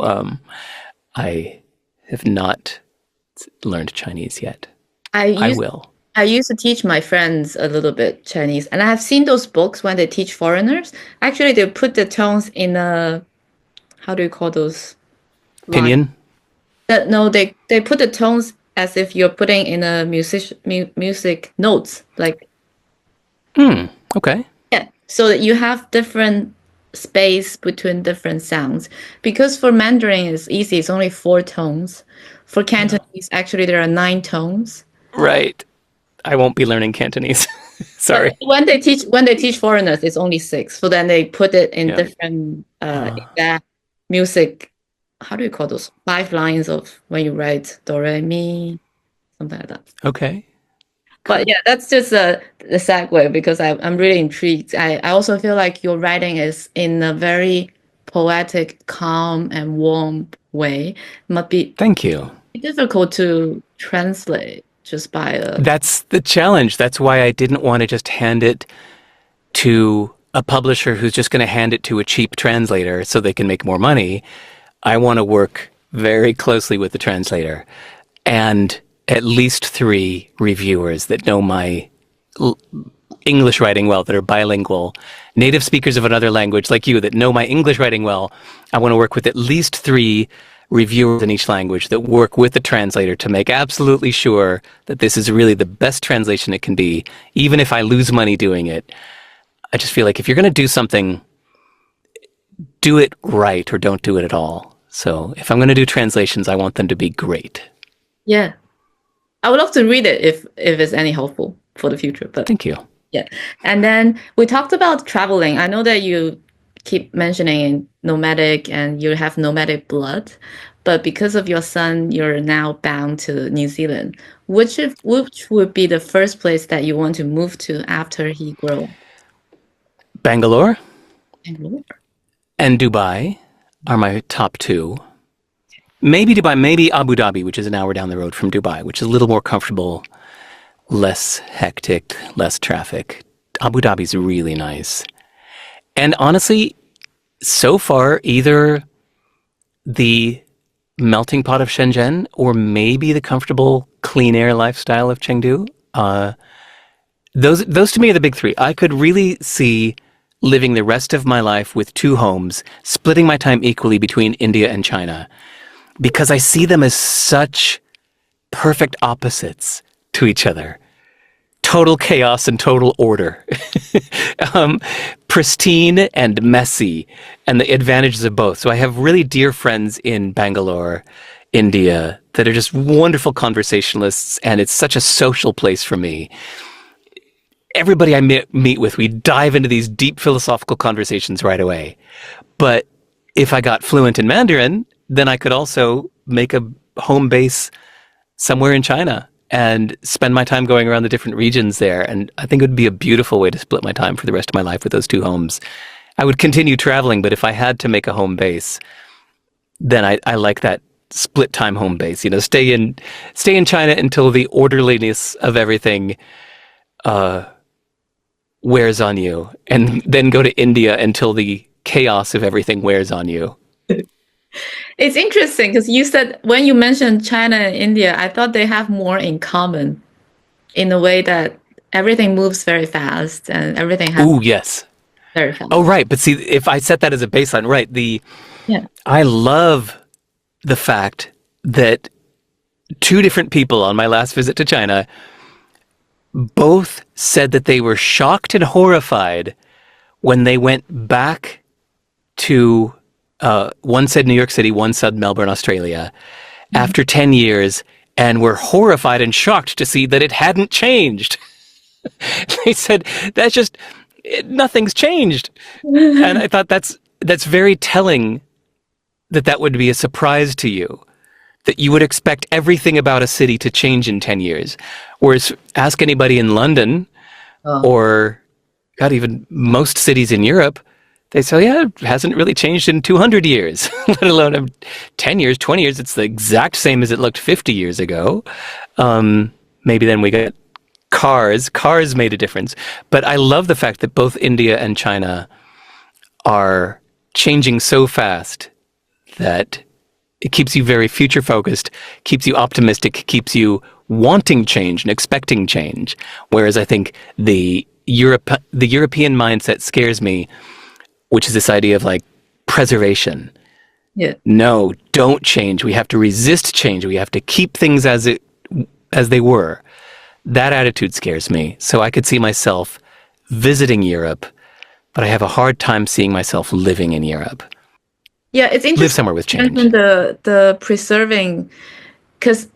I have not learned Chinese yet. I will. I used to teach my friends a little bit Chinese, and I have seen those books when they teach foreigners. Actually, they put the tones in a, how do you call those? Pinyin? No, they put the tones as if you're putting in a music notes, like Okay. yeah, so that you have different space between different sounds. Because for Mandarin it's easy, it's only 4 tones. For Cantonese, actually there are 9 tones. Right. I won't be learning Cantonese. Sorry. But when they teach foreigners, it's only 6. So then they put it in different in that music. How do you call those 5 lines of when you write do re mi, something like that. Okay. But yeah, that's just the segue because I'm really intrigued. I also feel like your writing is in a very poetic, calm, and warm way. Might be Thank you. difficult to translate just by a. That's the challenge. That's why I didn't want to just hand it to a publisher who's just going to hand it to a cheap translator so they can make more money. I want to work very closely with the translator and at least 3 reviewers that know my English writing well, that are bilingual, native speakers of another language like you that know my English writing well. I want to work with at least 3 reviewers in each language that work with the translator to make absolutely sure that this is really the best translation it can be, even if I lose money doing it. I just feel like if you're going to do something, do it right or don't do it at all. So if I'm going to do translations, I want them to be great. Yeah. I would love to read it if it's any helpful for the future. But Thank you. yeah. And then we talked about traveling. I know that you keep mentioning nomadic and you have nomadic blood, but because of your son, you're now bound to New Zealand. Which would be the first place that you want to move to after he grows? Bangalore Bangalore. and Dubai are my top 2. Maybe Dubai, maybe Abu Dhabi, which is an hour down the road from Dubai, which is a little more comfortable, less hectic, less traffic. Abu Dhabi's really nice. And honestly, so far, either the melting pot of Shenzhen or maybe the comfortable clean air lifestyle of Chengdu. Those to me are the big 3. I could really see living the rest of my life with 2 homes, splitting my time equally between India and China, because I see them as such perfect opposites to each other. Total chaos and total order. Pristine and messy, and the advantages of both. So I have really dear friends in Bangalore, India, that are just wonderful conversationalists, and it's such a social place for me. Everybody I meet with, we dive into these deep philosophical conversations right away. But if I got fluent in Mandarin, then I could also make a home base somewhere in China and spend my time going around the different regions there. And I think it would be a beautiful way to split my time for the rest of my life with those 2 homes. I would continue traveling, but if I had to make a home base, then I like that split time home base. You know, stay in China until the orderliness of everything wears on you, and then go to India until the chaos of everything wears on you. It's interesting because you said when you mentioned China and India, I thought they have more in common in a way that everything moves very fast and everything has Yes. very fast. Oh, right. But see, if I set that as a baseline, right, I love the fact that 2 different people on my last visit to China both said that they were shocked and horrified when they went back to, one said New York City, one said Melbourne, Australia, after 10 years, and were horrified and shocked to see that it hadn't changed. They said, nothing's changed. And I thought that's very telling that would be a surprise to you, that you would expect everything about a city to change in 10 years. Whereas ask anybody in London or, God, even most cities in Europe, They say, yeah, it hasn't really changed in 200 years, let alone 10 years, 20 years. It's the exact same as it looked 50 years ago. Maybe then we got cars. Cars made a difference. But I love the fact that both India and China are changing so fast that it keeps you very future focused, keeps you optimistic, keeps you wanting change and expecting change. Whereas I think the European mindset scares me, which is this idea of like preservation. Yeah. No, don't change. We have to resist change. We have to keep things as they were. That attitude scares me. So I could see myself visiting Europe, but I have a hard time seeing myself living in Europe. Yeah, it's interesting. Live somewhere with You change. mentioned the preserving, because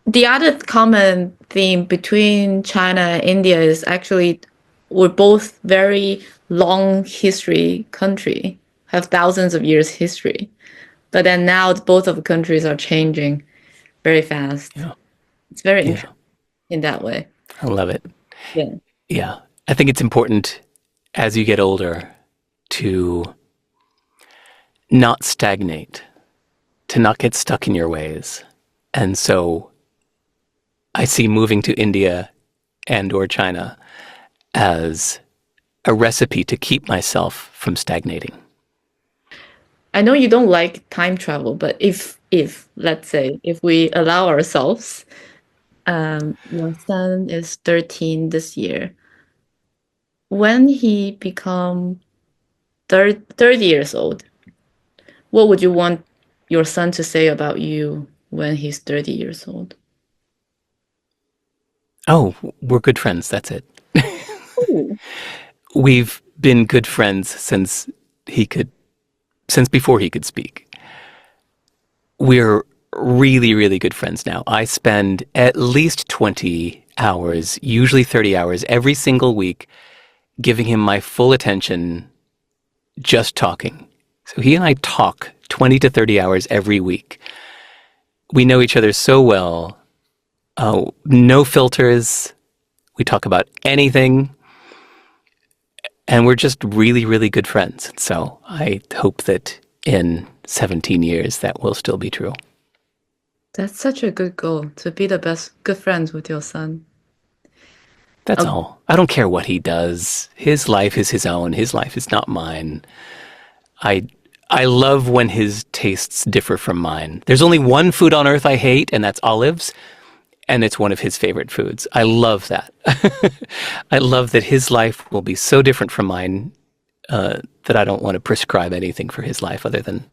the other common theme between China and India is actually we're both very long history country, have thousands of years history. But then now both of the countries are changing very fast. Yeah. It's very Yeah. interesting in that way. I love it. Yeah. Yeah. I think it's important as you get older to not stagnate, to not get stuck in your ways. And so I see moving to India and or China as a recipe to keep myself from stagnating. I know you don't like time travel, but if let's say if we allow ourselves, your son is 13 this year. When he become 30 years old, what would you want your son to say about you when he's 30 years old? Oh, we're good friends. That's it. Ooh. We've been good friends since before he could speak. We're really, really good friends now. I spend at least 20 hours, usually 30 hours every single week, giving him my full attention, just talking. So he and I talk 20 to 30 hours every week. We know each other so well. No filters. We talk about anything. And we're just really, really good friends. So I hope that in 17 years that will still be true. That's such a good goal, to be the best good friends with your son. That's Okay. all. I don't care what he does. His life is his own. His life is not mine. I love when his tastes differ from mine. There's only one food on earth I hate, and that's olives. And it's one of his favorite foods. I love that. I love that his life will be so different from mine that I don't want to prescribe anything for his life other than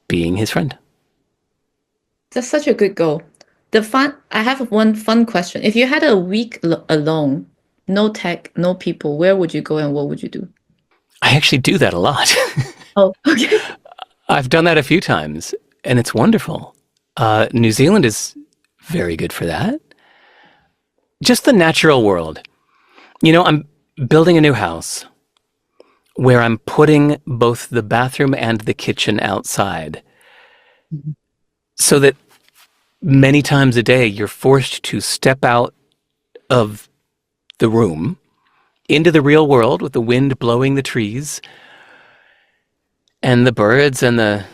being his friend. That's such a good goal. I have one fun question. If you had a week alone, no tech, no people, where would you go and what would you do? I actually do that a lot. Oh, okay. I've done that a few times, and it's wonderful. New Zealand is very good for that. Just the natural world. You know, I'm building a new house where I'm putting both the bathroom and the kitchen outside so that many times a day you're forced to step out of the room into the real world with the wind blowing the trees and the birds and the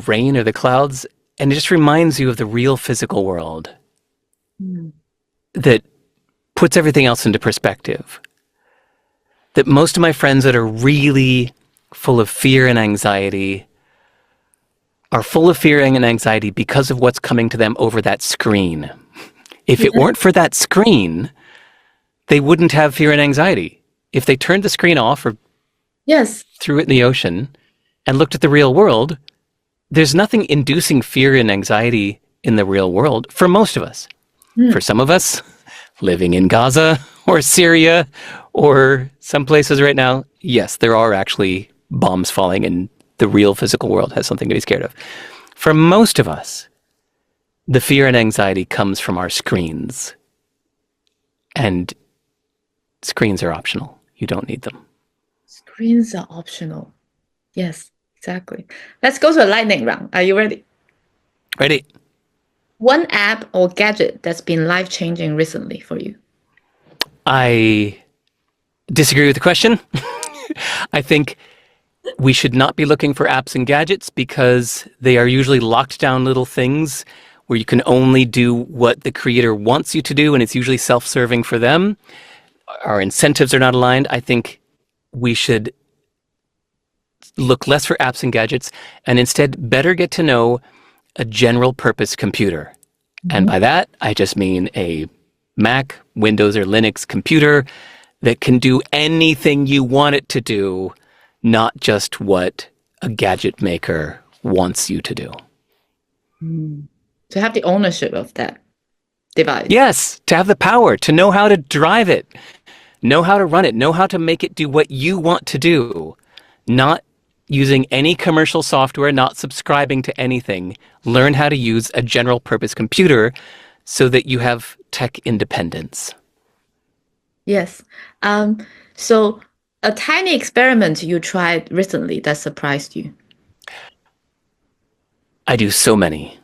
rain or the clouds. And it just reminds you of the real physical world that puts everything else into perspective. That most of my friends that are really full of fear and anxiety are full of fear and anxiety because of what's coming to them over that screen. If it weren't for that screen, they wouldn't have fear and anxiety. If they turned the screen off or Yes. threw it in the ocean and looked at the real world, there's nothing inducing fear and anxiety in the real world for most of us. For some of us, living in Gaza or Syria or some places right now, yes, there are actually bombs falling and the real physical world has something to be scared of. For most of us, the fear and anxiety comes from our screens. And screens are optional. You don't need them. Screens are optional. Yes, exactly. Let's go to a lightning round. Are you ready? Ready? One app or gadget that's been life-changing recently for you. I disagree with the question. I think We should not be looking for apps and gadgets because they are usually locked down little things where you can only do what the creator wants you to do, and it's usually self-serving for them. Our incentives are not aligned. I think we should look less for apps and gadgets and instead better get to know a general purpose computer. And by that, I just mean a Mac, Windows, or Linux computer that can do anything you want it to do, not just what a gadget maker wants you to do. To have the ownership of that device. Yes, to have the power, to know how to drive it, know how to run it, know how to make it do what you want to do, not using any commercial software, not subscribing to anything. Learn how to use a general purpose computer so that you have tech independence. Yes. So a tiny experiment you tried recently that surprised you. I do so many.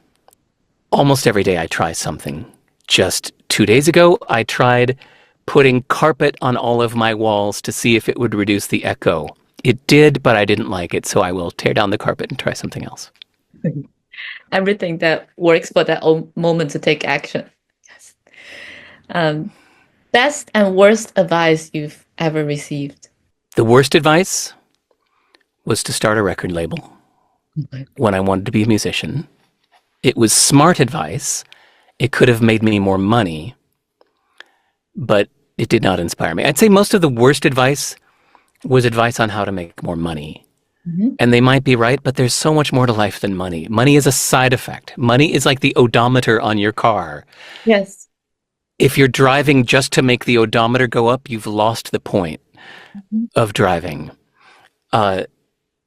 Almost every day I try something. Just 2 days ago, I tried putting carpet on all of my walls to see if it would reduce the echo. It did, but I didn't like it, so I will tear down the carpet and try something else. Everything that works for that moment to take action. Yes. Best and worst advice you've ever received? The worst advice was to start a record label when I wanted to be a musician. It was smart advice. It could have made me more money, but it did not inspire me. I'd say most of the worst advice was advice on how to make more money. And they might be right, but there's so much more to life than money. Money is a side effect. Money is like the odometer on your car. Yes. If you're driving just to make the odometer go up, you've lost the point of driving.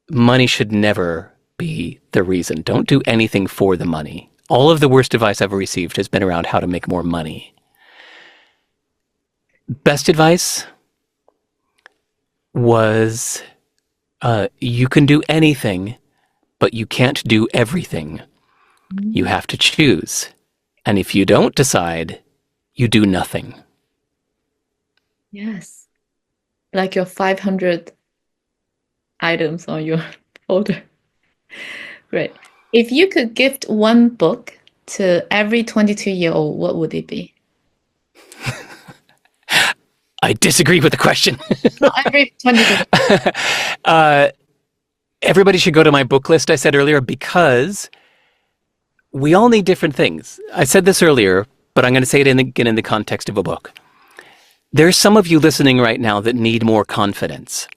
Money should never be the reason. Don't do anything for the money. All of the worst advice I've received has been around how to make more money. Best advice was you can do anything, but you can't do everything. You have to choose. And if you don't decide, you do nothing. Yes. Like your 500 items on your folder. Great. If you could gift one book to every 22-year-old, what would it be? I disagree with the question. Not every 22. Everybody should go to my book list I said earlier because we all need different things. I said this earlier, but I'm going to say it again in the context of a book. There's some of you listening right now that need more confidence.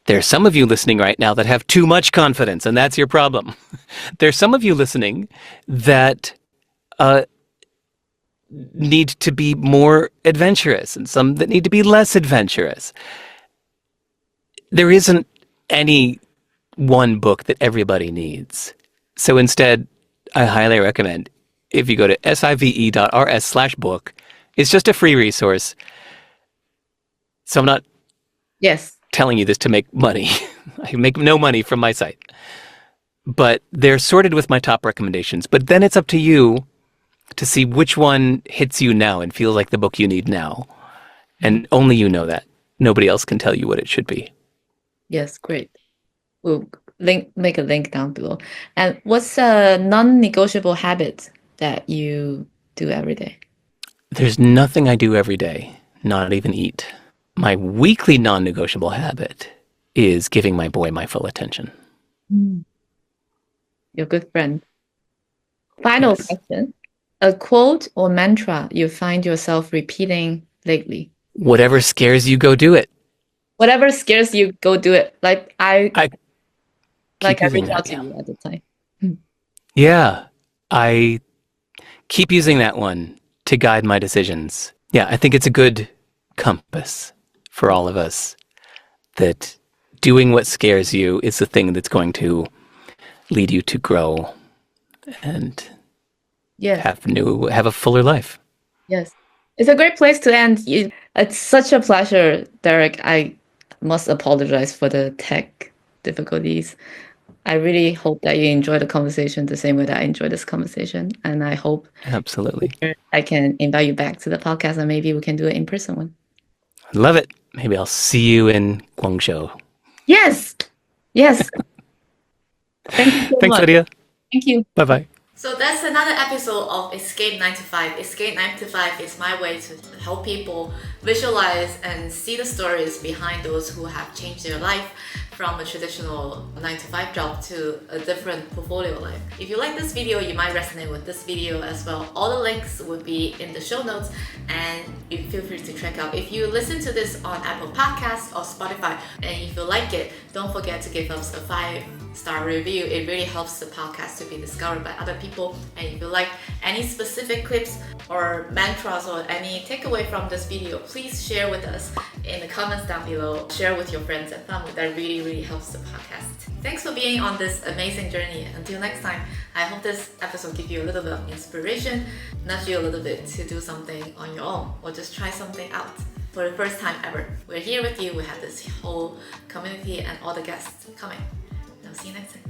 There's some of you listening right now that have too much confidence, and that's your problem. There's some of you listening that need to be more adventurous, and some that need to be less adventurous. There isn't any one book that everybody needs. So instead, I highly recommend if you go to sive.rs/book, it's just a free resource. So I'm not telling you this to make money. I make no money from my site. But they're sorted with my top recommendations. But then it's up to you to see which one hits you now and feels like the book you need now. And only you know that. Nobody else can tell you what it should be. Yes, great. We'll make a link down below. And what's a non-negotiable habit that you do every day? There's nothing I do every day, not even eat. My weekly non-negotiable habit is giving my boy my full attention. You're a good friend. Final question. A quote or mantra you find yourself repeating lately? Whatever scares you, go do it. Whatever scares you, go do it. Like I reached out to you at the time. Yeah, I keep using that one to guide my decisions. Yeah, I think it's a good compass for all of us that doing what scares you is the thing that's going to lead you to grow and have a fuller life. Yes. It's a great place to end. It's such a pleasure, Derek. I must apologize for the tech difficulties. I really hope that you enjoy the conversation the same way that I enjoy this conversation. And I hope absolutely I can invite you back to the podcast and maybe we can do it in person one. Love it. Maybe I'll see you in Guangzhou. Yes. Yes. Thank you so Thanks, much. Lydia. Thank you. Bye-bye. So that's another episode of Escape 9 to 5. Escape 9 to 5 is my way to help people visualize and see the stories behind those who have changed their life from a traditional 9 to 5 job to a different portfolio life. If you like this video, you might resonate with this video as well. All the links will be in the show notes and you feel free to check out. If you listen to this on Apple Podcasts or Spotify and if you like it, don't forget to give us a 5-star review. It really helps the podcast to be discovered by other people. And if you like any specific clips or mantras or any takeaway from this video, please share with us in the comments down below. Share with your friends and family. That really helps the podcast. Thanks for being on this amazing journey. Until next time, I hope this episode gives you a little bit of inspiration, nudge you a little bit to do something on your own or just try something out for the first time ever. We're here with you. We have this whole community and all the guests coming. I'll see you next time.